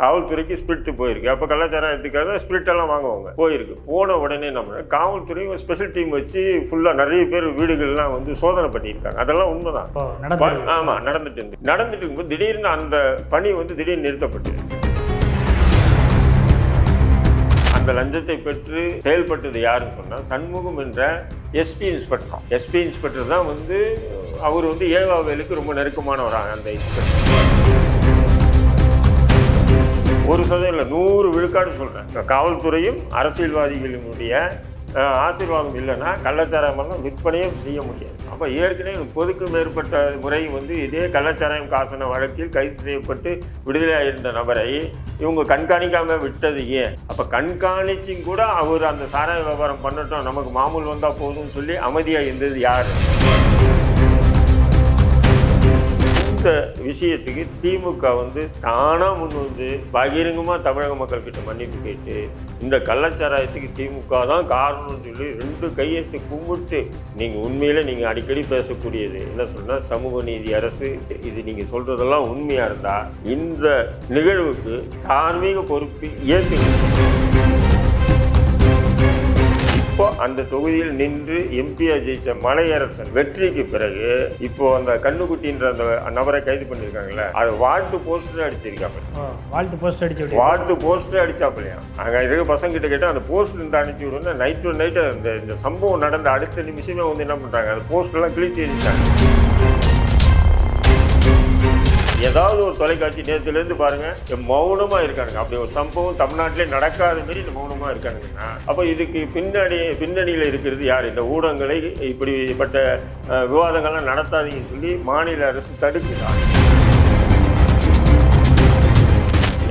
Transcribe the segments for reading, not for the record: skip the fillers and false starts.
காவல்துறைக்கு ஸ்பிரிட் போயிருக்கு. அப்போ கலாச்சாரத்துக்காக ஸ்பிரிட்டெல்லாம் வாங்குவாங்க. போயிருக்கு. போன உடனே நம்ம காவல்துறை ஒரு ஸ்பெஷல் டீம் வச்சு ஃபுல்லாக நிறைய பேர் வீடுகள்லாம் வந்து சோதனை பண்ணியிருக்காங்க. அதெல்லாம் உண்மைதான். ஆமாம், நடந்துட்டு இருக்கும்போது திடீர்னு அந்த பணி வந்து திடீர்னு நிறுத்தப்பட்டு அந்த லஞ்சத்தை பெற்று செயல்பட்டது யாருன்னு சொன்னால் சண்முகம் என்ற எஸ்பி இன்ஸ்பெக்டர் தான் வந்து அவர் வந்து ஏவாவேலுக்கு ரொம்ப நெருக்கமானவராக அந்த இன்ஸ்பெக்டர். ஒரு சதவீதம் இல்லை, 100 விழுக்காடு சொல்கிறேன். காவல்துறையும் அரசியல்வாதிகளினுடைய ஆசீர்வாதம் இல்லைன்னா கள்ளச்சாராயமெல்லாம் விற்பனையே செய்ய முடியாது. அப்போ ஏற்கனவே 30க்கும் மேற்பட்ட முறை வந்து இதே கள்ளச்சாராயம் காசன வழக்கில் கைது செய்யப்பட்டு விடுதலையாக இருந்த நபரை இவங்க கண்காணிக்காமல் விட்டது ஏன்? அப்போ கண்காணிச்சும் கூட அவர் அந்த சாராய வியாபாரம் பண்ணட்டும், நமக்கு மாமூல் வந்தால் போதும்னு சொல்லி அமைதியாக இருந்தது யார்? இந்த விஷயத்துக்கு திமுக வந்து தானாக முன் வந்து பகிரங்கமாக தமிழக மக்கள்கிட்ட மன்னிப்பு கேட்டு இந்த கள்ளச்சாராயத்துக்கு திமுக தான் காரணம்னு சொல்லி 2 கையெழுத்து கும்பிட்டு நீங்கள் உண்மையில் நீங்கள் அடிக்கடி பேசக்கூடியது என்ன சொன்னால் சமூக நீதி அரசு, இது நீங்கள் சொல்கிறதெல்லாம் உண்மையாக இருந்தால் இந்த நிகழ்வுக்கு தார்மீக பொறுப்பு ஏற்றுக்கணும். இப்போ அந்த தொகுதியில் நின்று எம்பியா ஜெயிச்ச மலையரசன் வெற்றிக்கு பிறகு இப்போ அந்த கண்ணுக்குட்டின்ற அந்த நபரை கைது பண்ணியிருக்காங்கல்ல, அது வாழ்த்து போஸ்டர் அடிச்சிருக்காங்க. வாழ்த்து போஸ்டர் அடிச்சாப்பில்லையா? அங்கே இருக்க பசங்க கிட்ட கேட்டால் அந்த போஸ்டர் இருந்து அனுப்பிச்சி விடுவோம். நைட்டு இந்த சம்பவம் நடந்த அடுத்த நிமிஷமே வந்து என்ன பண்ணுறாங்க, அந்த போஸ்டர்லாம் கிழிச்சு எரிச்சாங்க. ஏதாவது ஒரு தொலைக்காட்சி நேரத்துலேருந்து பாருங்கள் மௌனமாக இருக்கானுங்க. அப்படி ஒரு சம்பவம் தமிழ்நாட்டிலே நடக்காத மாரி மௌனமாக இருக்கானுங்கன்னா அப்போ இதுக்கு பின்னணியில் இருக்கிறது யார்? இந்த ஊடகங்களை இப்படிப்பட்ட விவாதங்கள்லாம் நடத்தாதீங்கன்னு சொல்லி மாநில அரசு தடுக்குதான்.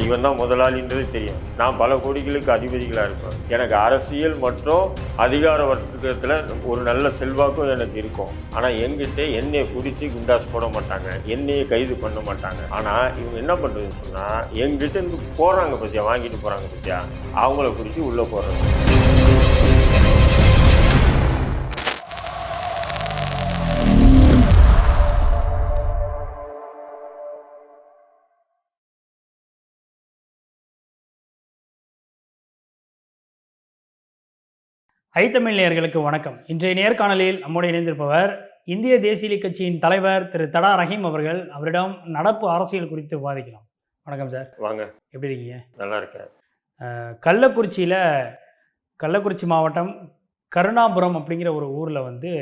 இவன் தான் முதலாளின்றது தெரியும். நான் பல கோடிகளுக்கு அதிபதிகளாக இருப்பேன். எனக்கு அரசியல் மற்றும் அதிகார வர்க்கத்தில் ஒரு நல்ல செல்வாக்கும் எனக்கு இருக்கும். ஆனால் எங்கிட்ட என்னையை பிடிச்சி குண்டாஸ் போட மாட்டாங்க, என்னையை கைது பண்ண மாட்டாங்க. ஆனால் இவங்க என்ன பண்ணுறதுன்னு சொன்னால் எங்கிட்ட இருந்து போகிறாங்க பற்றியா, வாங்கிட்டு போகிறாங்க பற்றியா, அவங்கள பிடிச்சி உள்ளே போடுறாங்க. ஐத்தமிழ் நேயர்களுக்கு வணக்கம். இன்றைய நேர்காணலில் நம்மோடு இணைந்திருப்பவர் இந்திய தேசிய கட்சியின் தலைவர் திரு தடா ரஹீம் அவர்கள். அவரிடம் நடப்பு அரசியல் குறித்து விவாதிக்கலாம். வணக்கம் சார். வாங்க. எப்படி இருக்கீங்க? நல்லா இருக்கேன். கள்ளக்குறிச்சி மாவட்டம் கருணாபுரம் அப்படிங்கிற ஒரு ஊரில் வந்து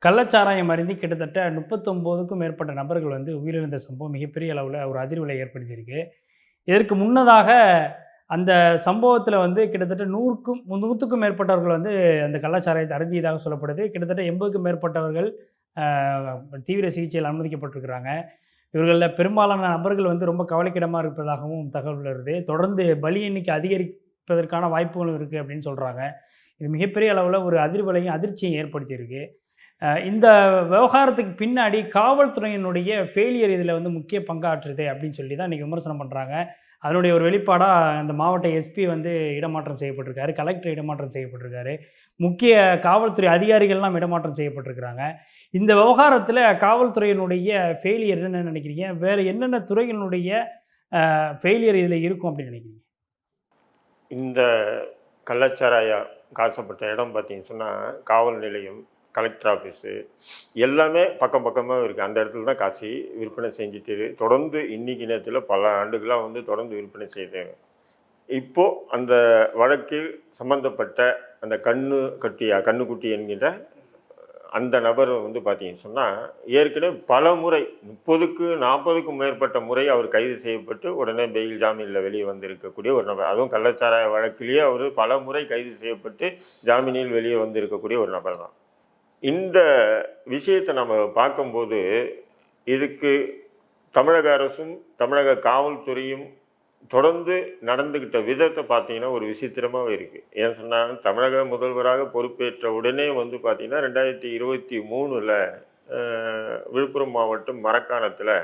கள்ளச்சாராயம் அருந்தி கிட்டத்தட்ட 39க்கும் மேற்பட்ட நபர்கள் வந்து உயிரிழந்த சம்பவம் மிகப்பெரிய அளவில் ஒரு அதிர்வலை ஏற்படுத்தியிருக்கு. இதற்கு முன்னதாக அந்த சம்பவத்தில் வந்து கிட்டத்தட்ட 100க்கும் மேற்பட்டவர்கள் வந்து அந்த கள்ளச்சாராயத்தை அருந்தியதாக சொல்லப்படுது. கிட்டத்தட்ட 80க்கும் மேற்பட்டவர்கள் தீவிர சிகிச்சையில் அனுமதிக்கப்பட்டிருக்கிறாங்க. இவர்களில் பெரும்பாலான நபர்கள் வந்து ரொம்ப கவலைக்கிடமாக இருப்பதாகவும் தகவல் வருது. தொடர்ந்து பலி எண்ணிக்கை அதிகரிப்பதற்கான வாய்ப்புகளும் இருக்குது அப்படின்னு சொல்கிறாங்க. இது மிகப்பெரிய அளவில் ஒரு அதிர்வலையும் அதிர்ச்சியும் ஏற்படுத்தியிருக்கு. இந்த விவகாரத்துக்கு பின்னாடி காவல்துறையினுடைய ஃபெயிலியர் இதில் வந்து முக்கிய பங்காற்றுது அப்படின்னு சொல்லி தான் இன்றைக்கி விமர்சனம் பண்ணுறாங்க. அதனுடைய ஒரு வெளிப்பாடாக அந்த மாவட்ட எஸ்பி வந்து இடமாற்றம் செய்யப்பட்டிருக்காரு, கலெக்டர் இடமாற்றம் செய்யப்பட்டிருக்காரு, முக்கிய காவல்துறை அதிகாரிகள்லாம் இடமாற்றம் செய்யப்பட்டிருக்கிறாங்க. இந்த விவகாரத்தில் காவல்துறையினுடைய ஃபெயிலியர் என்னென்னு நினைக்கிறீங்க? வேறு என்னென்ன துறைகளினுடைய ஃபெயிலியர் இதில் இருக்கும் அப்படின்னு நினைக்கிறீங்க? இந்த கள்ளச்சாராய காசப்பட்ட இடம் பார்த்தீங்கன்னு சொன்னால் காவல் நிலையம், கலெக்டர் ஆஃபீஸு எல்லாமே பக்கமாக இருக்குது. அந்த இடத்துல தான் காசி விற்பனை செஞ்சுட்டு தொடர்ந்து இன்றைக்கி நேரத்தில் பல ஆண்டுகளாக வந்து தொடர்ந்து விற்பனை செய்தாங்க. இப்போது அந்த வழக்கில் சம்மந்தப்பட்ட அந்த கண்ணுக்குட்டி என்கின்ற அந்த நபர் வந்து பார்த்தீங்கன்னு சொன்னால் ஏற்கனவே பல முறை 30-40க்கும் மேற்பட்ட முறை அவர் கைது செய்யப்பட்டு உடனே பெயில் ஜாமீனில் வெளியே வந்திருக்கக்கூடிய ஒரு நபர். அதுவும் கள்ளச்சாராய வழக்கிலேயே அவர் பல முறை கைது செய்யப்பட்டு ஜாமீனில் வெளியே வந்திருக்கக்கூடிய ஒரு நபர் தான். இந்த விஷயத்தை நம்ம பார்க்கும்போது இதுக்கு தமிழக அரசும் தமிழக காவல்துறையும் தொடர்ந்து நடந்துக்கிட்ட விதத்தை பார்த்தீங்கன்னா ஒரு விசித்திரமாக இருக்குது. ஏன்னு சொன்னால் தமிழக முதல்வராக பொறுப்பேற்ற உடனே வந்து பார்த்திங்கன்னா 2023 விழுப்புரம் மாவட்டம் மரக்காணத்தில்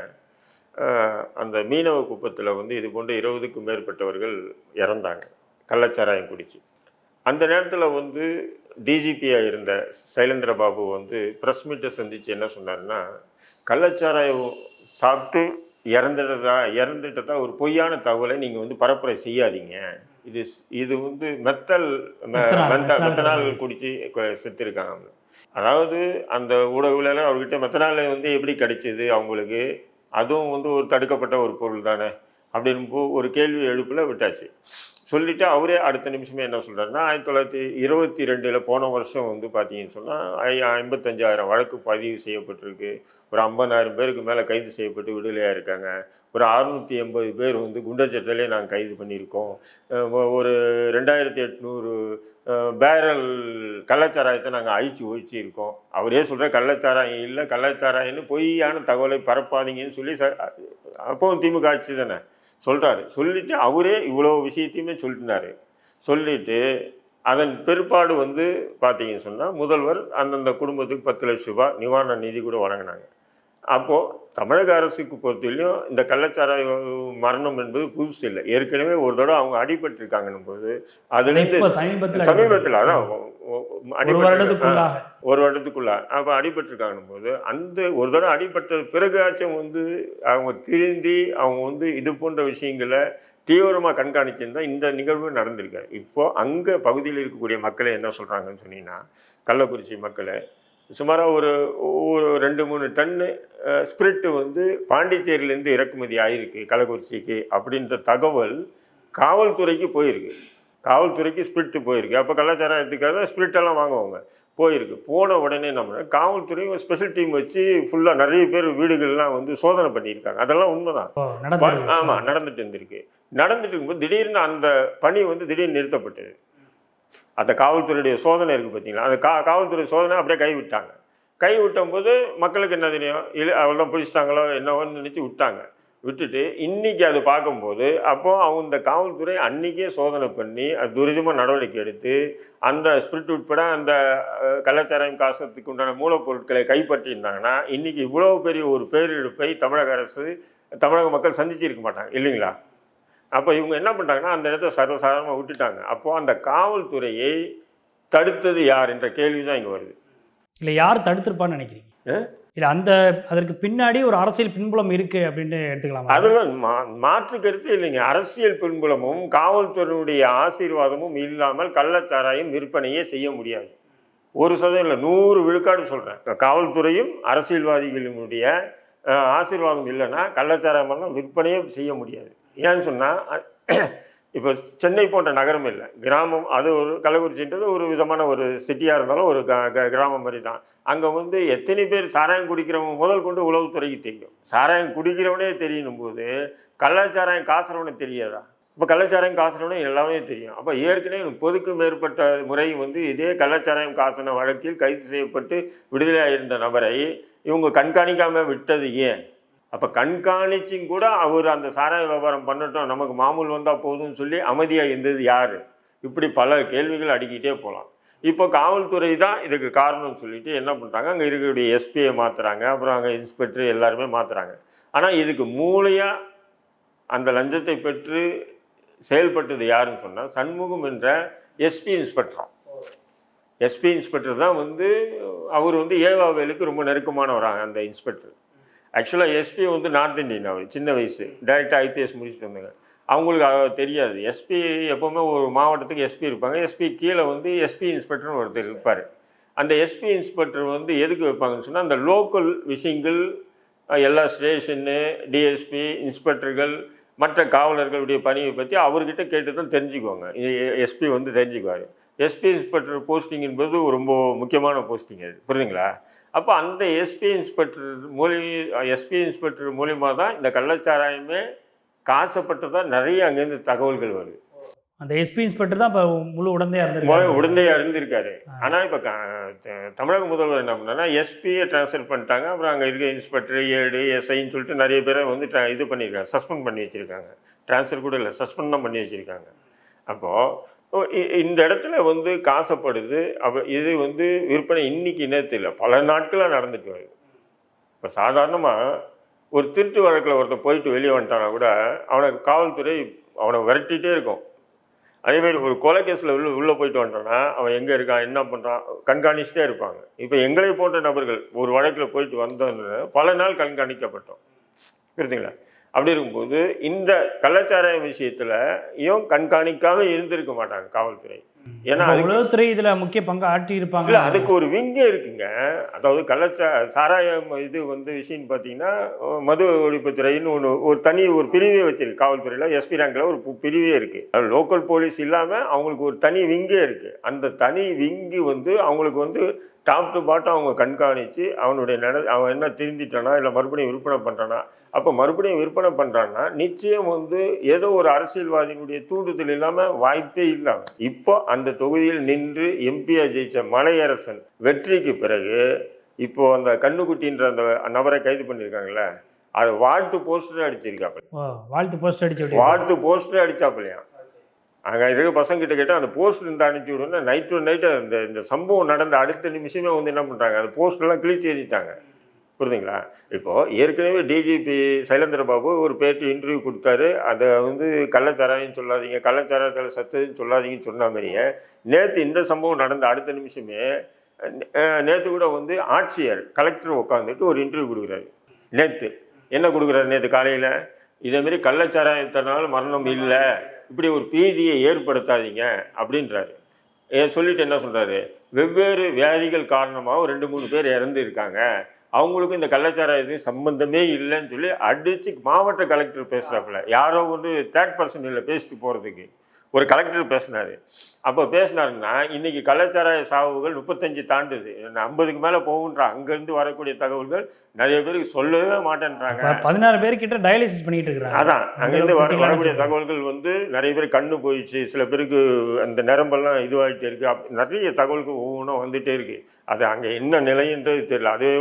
அந்த மீனவ குப்பத்தில் வந்து இது போன்ற 20க்கும் மேற்பட்டவர்கள் இறந்தாங்க கள்ளச்சாராயம் குடிச்சு. அந்த நேரத்தில் வந்து டிஜிபியாக இருந்த சைலேந்திர பாபு வந்து ப்ரெஸ் மீட்டை சந்தித்து என்ன சொன்னார்னா, கள்ளச்சாராயம் சாப்பிட்டு இறந்துட்டதா ஒரு பொய்யான தகவலை நீங்கள் வந்து பரப்புரை செய்யாதீங்க. இது வந்து மெத்தனால் குடிச்சு செத்துருக்காங்க. அதாவது அந்த ஊடகங்களெல்லாம் அவர்கிட்ட மெத்தனால் வந்து எப்படி கிடைச்சிது அவங்களுக்கு, அதுவும் வந்து ஒரு தடுக்கப்பட்ட ஒரு பொருள் தானே அப்படின்னு ஒரு கேள்வி எழுப்புல விட்டாச்சு. சொல்லிவிட்டு அவரே அடுத்த நிமிஷமே என்ன சொல்கிறாருன்னா, 1922 போன வருஷம் வந்து பார்த்தீங்கன்னு சொன்னால் 55,000 வழக்கு பதிவு செய்யப்பட்டிருக்கு. ஒரு 50,000 பேருக்கு மேலே கைது செய்யப்பட்டு விடுதலையாக இருக்காங்க. ஒரு 680 பேர் வந்து குண்டர் சட்டத்திலே நாங்கள் கைது பண்ணியிருக்கோம். ஒரு 2800 பேரல் கள்ளச்சாராயத்தை நாங்கள் அழிச்சு ஒழிச்சிருக்கோம். அவரே சொல்கிற கள்ளச்சாராயம் இல்லை, கள்ளச்சாராயம்னு பொய்யான தகவலை பரப்பாதீங்கன்னு சொல்லி அப்போவும் திமுக ஆட்சி தானே சொல்கிறாரு. சொல்லிவிட்டு அவரே இவ்வளோ விஷயத்தையுமே சொல்லிட்டுனாரு. சொல்லிவிட்டு அதன் பிற்பாடு வந்து பார்த்தீங்கன்னு சொன்னால் முதல்வர் அந்தந்த குடும்பத்துக்கு 10 லட்ச ரூபாய் நிவாரண நிதி கூட வழங்கினாங்க. அப்போது தமிழக அரசுக்கு பொறுத்தவரையிலும் இந்த கள்ளச்சாராய மரணம் என்பது புதுசு இல்லை. ஏற்கனவே ஒரு தடவை அவங்க அடிபட்டிருக்காங்கன்னும் போது அதுலேருந்து சமீபத்தில் அதான் ஒரு வருடத்துக்குள்ள அப்போ அடிபட்டிருக்காங்கன்னும் போது அந்த ஒரு தடவை அடிபட்ட பிறகாச்சும் வந்து அவங்க திருந்தி அவங்க வந்து இது போன்ற விஷயங்களை தீவிரமாக கண்காணிச்சுருந்தா இந்த நிகழ்வு நடந்திருக்காரு. இப்போது அங்கே பகுதியில் இருக்கக்கூடிய மக்களை என்ன சொல்கிறாங்கன்னு சொன்னீங்கன்னா, கள்ளக்குறிச்சி மக்களை சுமாராக ஒரு 2-3 டன்னு ஸ்பிரிட்டு வந்து பாண்டிச்சேரியிலேருந்து இறக்குமதி ஆகிருக்கு கள்ளக்குறிச்சிக்கு அப்படின்ற தகவல் காவல்துறைக்கு போயிருக்கு. காவல்துறைக்கு ஸ்பிரிட்டு போயிருக்கு. அப்போ கலாச்சாரத்துக்காக ஸ்பிரிட்டெல்லாம் வாங்குவாங்க. போயிருக்கு. போன உடனே நம்ம காவல்துறை ஒரு ஸ்பெஷல் டீம் வச்சு ஃபுல்லாக நிறைய பேர் வீடுகள்லாம் வந்து சோதனை பண்ணியிருக்காங்க. அதெல்லாம் உண்மைதான். ஆமாம், நடந்துட்டு இருந்திருக்கு. நடந்துட்டு இருக்கும்போது திடீர்னு அந்த பணி வந்து திடீர்னு நிறுத்தப்பட்டது. அந்த காவல்துறையுடைய சோதனை இருக்குது பார்த்தீங்களா, அந்த காவல்துறை சோதனை அப்படியே கைவிட்டாங்க. கைவிட்டும்போது மக்களுக்கு என்ன தெரியும், இல்லை அவ்வளோதான் பிடிச்சிட்டாங்களோ என்னவோன்னு நினச்சி விட்டாங்க. விட்டுட்டு இன்றைக்கி அது பார்க்கும்போது அப்போது அவங்க இந்த காவல்துறை அன்றைக்கே சோதனை பண்ணி அது துரிதமாக நடவடிக்கை எடுத்து அந்த ஸ்பிரிட் உட்பட அந்த கள்ளச்சாராயம் காசத்துக்கு உண்டான மூலப்பொருட்களை கைப்பற்றியிருந்தாங்கன்னா இன்றைக்கி இவ்வளோ பெரிய ஒரு பேரிழப்பை தமிழக அரசு தமிழக மக்கள் சந்திச்சிருக்க மாட்டாங்க இல்லைங்களா. அப்போ இவங்க என்ன பண்ணுறாங்கன்னா அந்த இடத்த சர்வசாதாரணமாக விட்டுட்டாங்க. அப்போது அந்த காவல்துறையை தடுத்தது யார் என்ற கேள்வி தான் இங்கே வருது. இல்லை யார் தடுத்திருப்பான்னு நினைக்கிறீங்க? இல்லை அதற்கு பின்னாடி ஒரு அரசியல் பின்புலம் இருக்குது அப்படின்னு எடுத்துக்கலாம். அதெல்லாம் மாற்று கருத்து இல்லைங்க. அரசியல் பின்புலமும் காவல்துறையினுடைய ஆசீர்வாதமும் இல்லாமல் கள்ளச்சாராயம் விற்பனையே செய்ய முடியாது. 1% இல்லை, 100 விழுக்காடு சொல்கிறேன். காவல்துறையும் அரசியல்வாதிகளினுடைய ஆசீர்வாதம் இல்லைன்னா கள்ளச்சாராயமெல்லாம் விற்பனையே செய்ய முடியாது. ஏன்னு சொன்னால் இப்போ சென்னை போன்ற நகரம் இல்லை, கிராமம். அது ஒரு கள்ளக்குறிச்சின்றது ஒரு விதமான ஒரு சிட்டியாக இருந்தாலும் ஒரு கிராமம் மாதிரி தான். அங்கே வந்து எத்தனை பேர் சாராயம் குடிக்கிறவங்க முதல் கொண்டு உளவுத்துறைக்கு தெரியும். சாராயம் குடிக்கிறவனே தெரியணும் போது கள்ளச்சாராயம் காசுறவனே தெரியாதா? இப்போ கள்ளச்சாராயம் காசுறவனே எல்லாமே தெரியும். அப்போ ஏற்கனவே பொதுக்கு மேற்பட்ட முறை வந்து இதே கள்ளச்சாராயம் காசின வழக்கில் கைது செய்யப்பட்டு விடுதலையாக இருந்த நபரை இவங்க கண்காணிக்காமல் விட்டது ஏன்? அப்போ கண்காணிச்சும் கூட அவர் அந்த சாராய வியாபாரம் பண்ணட்டும், நமக்கு மாமூல் வந்தால் போதும்னு சொல்லி அமைதியாக இருந்தது யார்? இப்படி பல கேள்விகள் அடிக்கிட்டே போகலாம். இப்போ காவல்துறை தான் இதுக்கு காரணம்னு சொல்லிட்டு என்ன பண்ணுறாங்க, அங்கே இருக்கக்கூடிய எஸ்பியை மாற்றுறாங்க, அப்புறம் அங்கே இன்ஸ்பெக்டர் எல்லாருமே மாற்றுறாங்க. ஆனால் இதுக்கு மூளையாக அந்த லஞ்சத்தை பெற்று செயல்பட்டது யாருன்னு சொன்னால் சண்முகம் என்ற எஸ்பி இன்ஸ்பெக்டர். எஸ்பி இன்ஸ்பெக்டர் தான் வந்து அவர் வந்து ஏவாவேலுக்கு ரொம்ப நெருக்கமானவராங்க. அந்த இன்ஸ்பெக்டர் ஆக்சுவலாக எஸ்பி வந்து நார்த் இந்தியன். அவர் சின்ன வயசு டைரெக்டாக ஐபிஎஸ் முடிச்சுட்டு வந்தாங்க. அவங்களுக்கு தெரியாது. எஸ்பி எப்போவுமே ஒரு மாவட்டத்துக்கு எஸ்பி இருப்பாங்க. எஸ்பி கீழே வந்து எஸ்பி இன்ஸ்பெக்டர்னு ஒருத்தர் இருப்பார். அந்த எஸ்பி இன்ஸ்பெக்டர் வந்து எதுக்கு வைப்பாங்கன்னு சொன்னால் அந்த லோக்கல் விஷயங்கள் எல்லா ஸ்டேஷனு, டிஎஸ்பி, இன்ஸ்பெக்டர்கள், மற்ற காவலர்களுடைய பணியை பற்றி அவர்கிட்ட கேட்டு தான் தெரிஞ்சுக்குவாங்க. எஸ்பி வந்து தெரிஞ்சுக்குவார். எஸ்பி இன்ஸ்பெக்டர் போஸ்டிங் என்பது ரொம்ப முக்கியமான போஸ்டிங் அது, புரியுதுங்களா? அப்போ அந்த எஸ்பி இன்ஸ்பெக்டர் மூலிமா தான் இந்த கள்ளச்சாராயமே காசப்பட்டதாக நிறைய அங்கேருந்து தகவல்கள் வருது. அந்த எஸ்பி இன்ஸ்பெக்டர் தான் இப்போ முழு உடந்தையாக இருந்திருக்காரு. ஆனால் இப்போ தமிழக முதல்வர் என்ன பண்ணாங்கன்னா எஸ்பியை ட்ரான்ஸ்ஃபர் பண்ணிட்டாங்க. அப்புறம் அங்கே இருக்க இன்ஸ்பெக்டர், ஏடு, எஸ்ஐன்னு சொல்லிட்டு நிறைய பேரை வந்து இது பண்ணியிருக்காங்க, சஸ்பெண்ட் பண்ணி வச்சுருக்காங்க. ட்ரான்ஸ்ஃபர் கூட இல்லை, சஸ்பெண்ட் தான் பண்ணி வச்சுருக்காங்க. அப்போது இந்த இடத்துல வந்து காசப்படுது. அப்போ இது வந்து விற்பனை இன்றைக்கி நேரத்தில் பல நாட்களாக நடந்துட்டு வருது. இப்போ சாதாரணமாக ஒரு திருட்டு வழக்கில் ஒருத்தர் போயிட்டு வெளியே வந்துட்டானா கூட அவனை காவல்துறை அவனை விரட்டிகிட்டே இருக்கும். அதேமாதிரி ஒரு கொலை கேஸில் உள்ளே போயிட்டு வந்துட்டானா அவன் எங்கே இருக்கான், என்ன பண்ணுறான், கண்காணிச்சுட்டே இருப்பாங்க. இப்போ எங்களை போன்ற நபர்கள் ஒரு வழக்கில் போயிட்டு வந்தோன்னு பல நாள் கண்காணிக்கப்பட்டோம், புரியுதுங்களா? அப்படி இருக்கும்போது இந்த கள்ளச்சாராய விஷயத்துலயும் கண்காணிக்காம இருந்திருக்க மாட்டாங்க காவல்துறை. ஏன்னா உளவுத்துறை இதுல முக்கிய பங்கு ஆற்றி இல்ல இருப்பாங்க. அதுக்கு ஒரு விங்கே இருக்குங்க. அதாவது சாராயம் இது வந்து விஷயம்னு பார்த்தீங்கன்னா, மது ஒழிப்புத்துறைன்னு ஒரு தனி ஒரு பிரிவே வச்சிருக்கு காவல்துறையில. எஸ்பி ரேங்க்ல ஒரு பிரிவே இருக்கு. லோக்கல் போலீஸ் இல்லாம அவங்களுக்கு ஒரு தனி விங்கே இருக்கு. அந்த தனி விங்கு வந்து அவங்களுக்கு வந்து டாப் டு பாட்டம் அவங்க கண்காணித்து அவன் என்ன திருந்திட்டானா இல்லை மறுபடியும் விற்பனை பண்ணுறானா. அப்போ மறுபடியும் விற்பனை பண்ணுறான்னா நிச்சயம் வந்து ஏதோ ஒரு அரசியல்வாதியினுடைய தூண்டுதல் இல்லாமல் வாய்ப்பே இல்லாமல் இப்போ அந்த தொகுதியில் நின்று எம்பியாக ஜெயித்த மலையரசன் வெற்றிக்கு பிறகு இப்போ அந்த கண்ணுக்குட்டின்ற அந்த நபரை கைது பண்ணியிருக்காங்கல்ல, அது வாழ்த்து போஸ்டர் அடிச்சிருக்காப்ப. வாழ்த்து போஸ்டர் அடிச்சாப்பில்லையா. அங்கே இருக்க பசங்கிட்ட கேட்டால் அந்த போஸ்டர் இருந்து அனுப்பிச்சி விடுன்னா நைட்டு இந்த சம்பவம் நடந்த அடுத்த நிமிஷமே வந்து என்ன பண்ணுறாங்க, அந்த போஸ்டர்லாம் கிழிச்சு எழுதிட்டாங்க. புரியுதுங்களா? இப்போது ஏற்கனவே டிஜிபி சைலேந்திர பாபு ஒரு பேட்டி இன்டர்வியூ கொடுத்தாரு. அதை வந்து கள்ளச்சாராயன்னு சொல்லாதீங்க, கள்ளச்சாராயத்தில் சத்துன்னு சொல்லாதீங்கன்னு சொன்ன மாதிரியே நேற்று இந்த சம்பவம் நடந்த அடுத்த நிமிஷமே நேற்று கூட வந்து ஆட்சியர் கலெக்டர் உட்காந்துட்டு ஒரு இன்டர்வியூ கொடுக்குறாரு. நேற்று என்ன கொடுக்குறாரு? நேற்று காலையில் இதேமாரி கள்ளச்சாராயத்தினால மரணம் இல்லை, இப்படி ஒரு பீதியை ஏற்படுத்தாதீங்க அப்படின்றாரு. சொல்லிட்டு என்ன சொல்கிறாரு, வெவ்வேறு வியாதிகள் காரணமாக 2-3 பேர் இறந்து இருக்காங்க, அவங்களுக்கும் இந்த கள்ளச்சாராயத்துக்கு சம்பந்தமே இல்லைன்னு சொல்லி அடித்து மாவட்ட கலெக்டர் பேசுகிறாப்புல. யாரோ வந்து தேர்ட் பர்சன் இல்லை பேசிட்டு போகிறதுக்கு ஒரு கலெக்டர் பேசினார். அப்போ பேசினாருன்னா இன்றைக்கி கள்ளச்சாராய சாவுகள் 35 தாண்டுது, 50க்கு மேலே போகுன்ற அங்கேருந்து வரக்கூடிய தகவல்கள் நிறைய பேருக்கு சொல்லவே மாட்டேன்றாங்க. 16 பேர்கிட்ட டயாலிசிஸ் பண்ணிட்டு இருக்காங்க. அதான் அங்கேருந்து வரக்கூடிய தகவல்கள் வந்து நிறைய பேர் கண்ணு போயிடுச்சு, சில பேருக்கு அந்த நரம்பெல்லாம் இதுவாகிட்டே இருக்குது, நிறைய தகவல்கள் ஒவ்வொன்றும் வந்துகிட்டே இருக்குது. அது அங்கே என்ன நிலைன்றது தெரியல. அதே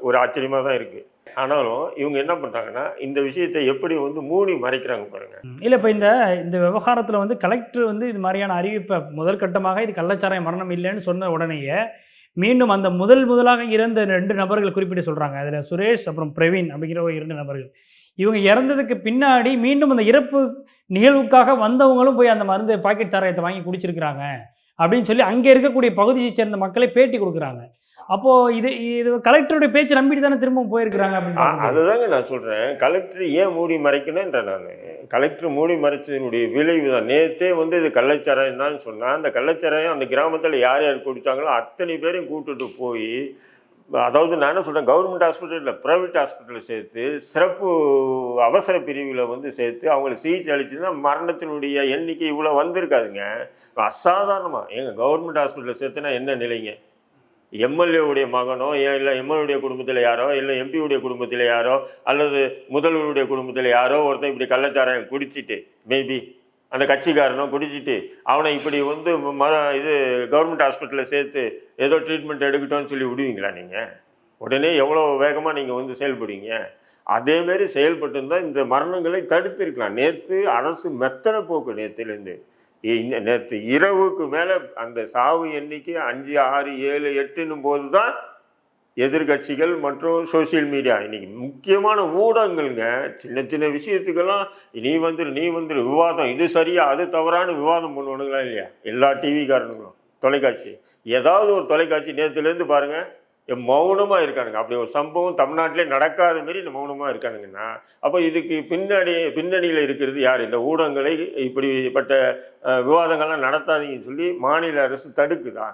ஒரு ஆச்சரியமாக தான் இருக்குது. ஆனாலும் இவங்க என்ன பண்ணுறாங்கன்னா இந்த விஷயத்தை எப்படி வந்து மூடி மறைக்கிறாங்க பாருங்க. இல்லை இப்போ இந்த விவகாரத்தில் வந்து கலெக்டர் வந்து இது மாதிரியான அறிவிப்பை முதல் கட்டமாக இது கள்ளச்சாராய மரணம் இல்லைன்னு சொன்ன உடனேயே மீண்டும் அந்த முதலாக இறந்த 2 நபர்கள் குறிப்பிட்டு சொல்கிறாங்க. அதில் சுரேஷ் அப்புறம் பிரவீன் அப்படிங்கிற ஒரு 2 நபர்கள். இவங்க இறந்ததுக்கு பின்னாடி மீண்டும் அந்த இறப்பு நிகழ்வுக்காக வந்தவங்களும் போய் அந்த மருந்து பாக்கெட் சாராயத்தை வாங்கி குடிச்சிருக்கிறாங்க அப்படின்னு சொல்லி அங்கே இருக்கக்கூடிய பகுதியை சேர்ந்த மக்களை பேட்டி கொடுக்குறாங்க. அப்போது இது கலெக்டருடைய பேச்சு நம்பிட்டு தானே திரும்பவும் போயிருக்கிறாங்க அப்படின்னு. அதுதாங்க நான் சொல்கிறேன், கலெக்டர் ஏன் மூடி மறைக்கணுன்ற நான் கலெக்டர் மூடி மறைச்சதனுடைய விளைவு தான். நேற்றே வந்து இது கள்ளச்சாராயம் தான் சொன்னால் அந்த கள்ளச்சாராயம் அந்த கிராமத்தில் யார் யார் குடித்தாங்களோ அத்தனை பேரையும் கூப்பிட்டுட்டு போய், அதாவது நான் என்ன சொல்கிறேன், கவர்மெண்ட் ஹாஸ்பிட்டலில் ப்ரைவேட் ஹாஸ்பிட்டலில் சேர்த்து சிறப்பு அவசர பிரிவில் வந்து சேர்த்து அவங்களுக்கு சிகிச்சை அளிச்சுன்னா மரணத்தினுடைய எண்ணிக்கை இவ்வளோ வந்திருக்காதுங்க. அசாதாரணமாக எங்கள் கவர்மெண்ட் ஹாஸ்பிட்டலில் சேர்த்துனா என்ன நிலைங்க? எம்எல்ஏவுடைய மகனோ இல்லை எம்எல்ஏடைய குடும்பத்தில் யாரோ இல்லை எம்பியுடைய குடும்பத்தில் யாரோ அல்லது முதல்வருடைய குடும்பத்தில் யாரோ ஒருத்தன் இப்படி கள்ளச்சாராயம் குடிச்சிட்டு மேபி அந்த கட்சிக்காரனோ குடிச்சிட்டு அவனை இப்படி வந்து இது கவர்மெண்ட் ஹாஸ்பிட்டலில் சேர்த்து ஏதோ ட்ரீட்மெண்ட் எடுக்கட்டோன்னு சொல்லி விடுவீங்களா நீங்கள்? உடனே எவ்வளோ வேகமாக நீங்கள் வந்து செயல்படுவீங்க? அதேமாரி செயல்பட்டுருந்தால் இந்த மரணங்களை தடுத்திருக்கலாம். நேற்று அரசு மெத்தனை போக்கு நேற்றுலேருந்து நேற்று இரவுக்கு மேலே அந்த சாவு எண்ணிக்கை 5, 6, 7, 8ன்னும் போது தான் எதிர்கட்சிகள் மற்றும் சோசியல் மீடியா இன்றைக்கி முக்கியமான ஊடகங்கள்ங்க சின்ன சின்ன விஷயத்துக்கெல்லாம் நீ வந்துரு விவாதம், இது சரியா அது தவறான விவாதம் பண்ணுவானுங்களா இல்லையா? எல்லா டிவிக்காரனுங்களும் தொலைக்காட்சி ஏதாவது ஒரு தொலைக்காட்சி நேற்றுலேருந்து பாருங்கள் மௌனமாக இருக்கானுங்க. அப்படி ஒரு சம்பவம் தமிழ்நாட்டிலே நடக்காத மாரி இந்த மௌனமாக இருக்கானுங்கன்னா அப்போ இதுக்கு பின்னணியில் இருக்கிறது யார்? இந்த ஊடகங்களை இப்படிப்பட்ட விவாதங்கள்லாம் நடத்தாதீங்கன்னு சொல்லி மாநில அரசு தடுக்குதா?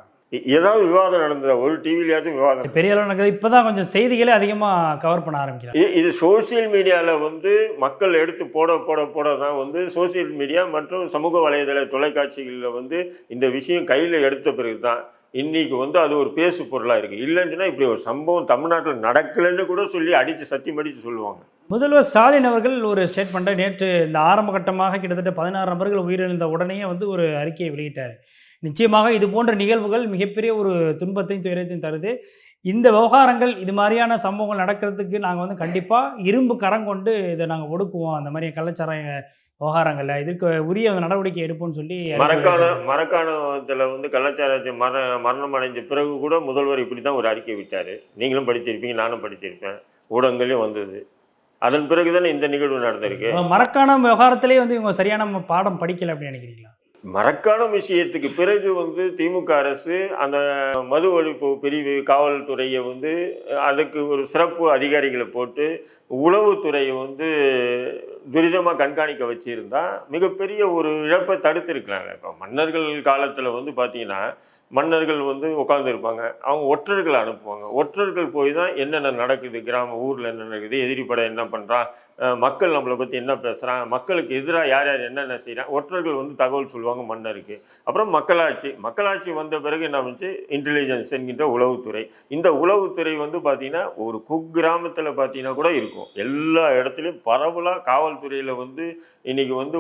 ஏதாவது விவாதம் நடந்ததா? ஒரு டிவிலையாச்சும் விவாதம் பெரிய அளவு நடக்குது. இப்போ தான் கொஞ்சம் செய்திகளே அதிகமாக கவர் பண்ண ஆரம்பிக்கிறாங்க. இது சோசியல் மீடியாவில் வந்து மக்கள் எடுத்து போட தான் வந்து சோசியல் மீடியா மற்றும் சமூக வலைதள தொலைக்காட்சிகளில் வந்து இந்த விஷயம் கையில் எடுத்த பிறகு தான் இன்றைக்கி வந்து அது ஒரு பேசு பொருளாக இருக்குது. இல்லைன்னா இப்படி ஒரு சம்பவம் தமிழ்நாட்டில் நடக்கலைன்னு கூட சொல்லி சத்தியம் அடித்து சொல்லுவாங்க. முதல்வர் ஸ்டாலின் அவர்கள் ஒரு ஸ்டேட்மெண்ட்டை நேற்று இந்த ஆரம்ப கட்டமாக கிட்டத்தட்ட 16 நபர்கள் உயிரிழந்த உடனே வந்து ஒரு அறிக்கையை வெளியிட்டார். நிச்சயமாக இது போன்ற நிகழ்வுகள் மிகப்பெரிய ஒரு துன்பத்தையும் துயரத்தையும் தருது. இந்த விவகாரங்கள் இது மாதிரியான சம்பவங்கள் நடக்கிறதுக்கு நாங்கள் வந்து கண்டிப்பாக இரும்பு கரம் கொண்டு இதை நாங்கள் ஒடுக்குவோம். அந்த மாதிரி கள்ளச்சாராய விவகாரங்களில் இதுக்கு உரிய நடவடிக்கை எடுப்போம்னு சொல்லி மரக்காணத்தில் வந்து கள்ளச்சாராயத்தை மரணம் அடைஞ்ச பிறகு கூட முதல்வர் இப்படி தான் ஒரு அறிக்கை விட்டார். நீங்களும் படிச்சிருப்பீங்க, நானும் படிச்சிருப்பேன், ஊடகங்களையும் வந்தது. அதன் பிறகு தானே இந்த நிகழ்வு நடந்திருக்கு. மரக்காணம் விவகாரத்திலே வந்து இவங்க சரியான பாடம் படிக்கலை அப்படின்னு நினைக்கிறீங்களா? மறக்கான விஷயத்துக்கு பிறகு வந்து திமுக அரசு அந்த மது ஒழிப்பு பிரிவு காவல்துறையை வந்து அதுக்கு ஒரு சிறப்பு அதிகாரிகளை போட்டு உளவுத்துறையை வந்து துரிதமாக கண்காணிக்க வச்சுருந்தா மிகப்பெரிய ஒரு இழப்பை தடுத்திருக்கலாங்க. இப்போ மன்னர்கள் காலத்தில் வந்து பார்த்தீங்கன்னா மன்னர்கள் வந்து உட்காந்துருப்பாங்க, அவங்க ஒற்றர்களை அனுப்புவாங்க. ஒற்றர்கள் போய் தான் என்னென்ன நடக்குது, கிராம ஊரில் என்ன நடக்குது, எதிரி படை என்ன பண்ணுறான், மக்கள் நம்மளை பற்றி என்ன பேசுகிறான், மக்களுக்கு எதிராக யார் யார் என்னென்ன செய்கிறான், ஒற்றர்கள் வந்து தகவல் சொல்லுவாங்க மன்னருக்கு. அப்புறம் மக்களாட்சி வந்த பிறகு என்ன வந்துச்சு, இன்டெலிஜென்ஸ் என்கின்ற உளவுத்துறை. இந்த உளவுத்துறை வந்து பார்த்திங்கன்னா ஒரு குக்கிராமத்தில் பார்த்தீங்கன்னா கூட இருக்கும். எல்லா இடத்துலையும் பரவலாக காவல்துறையில் வந்து இன்றைக்கி வந்து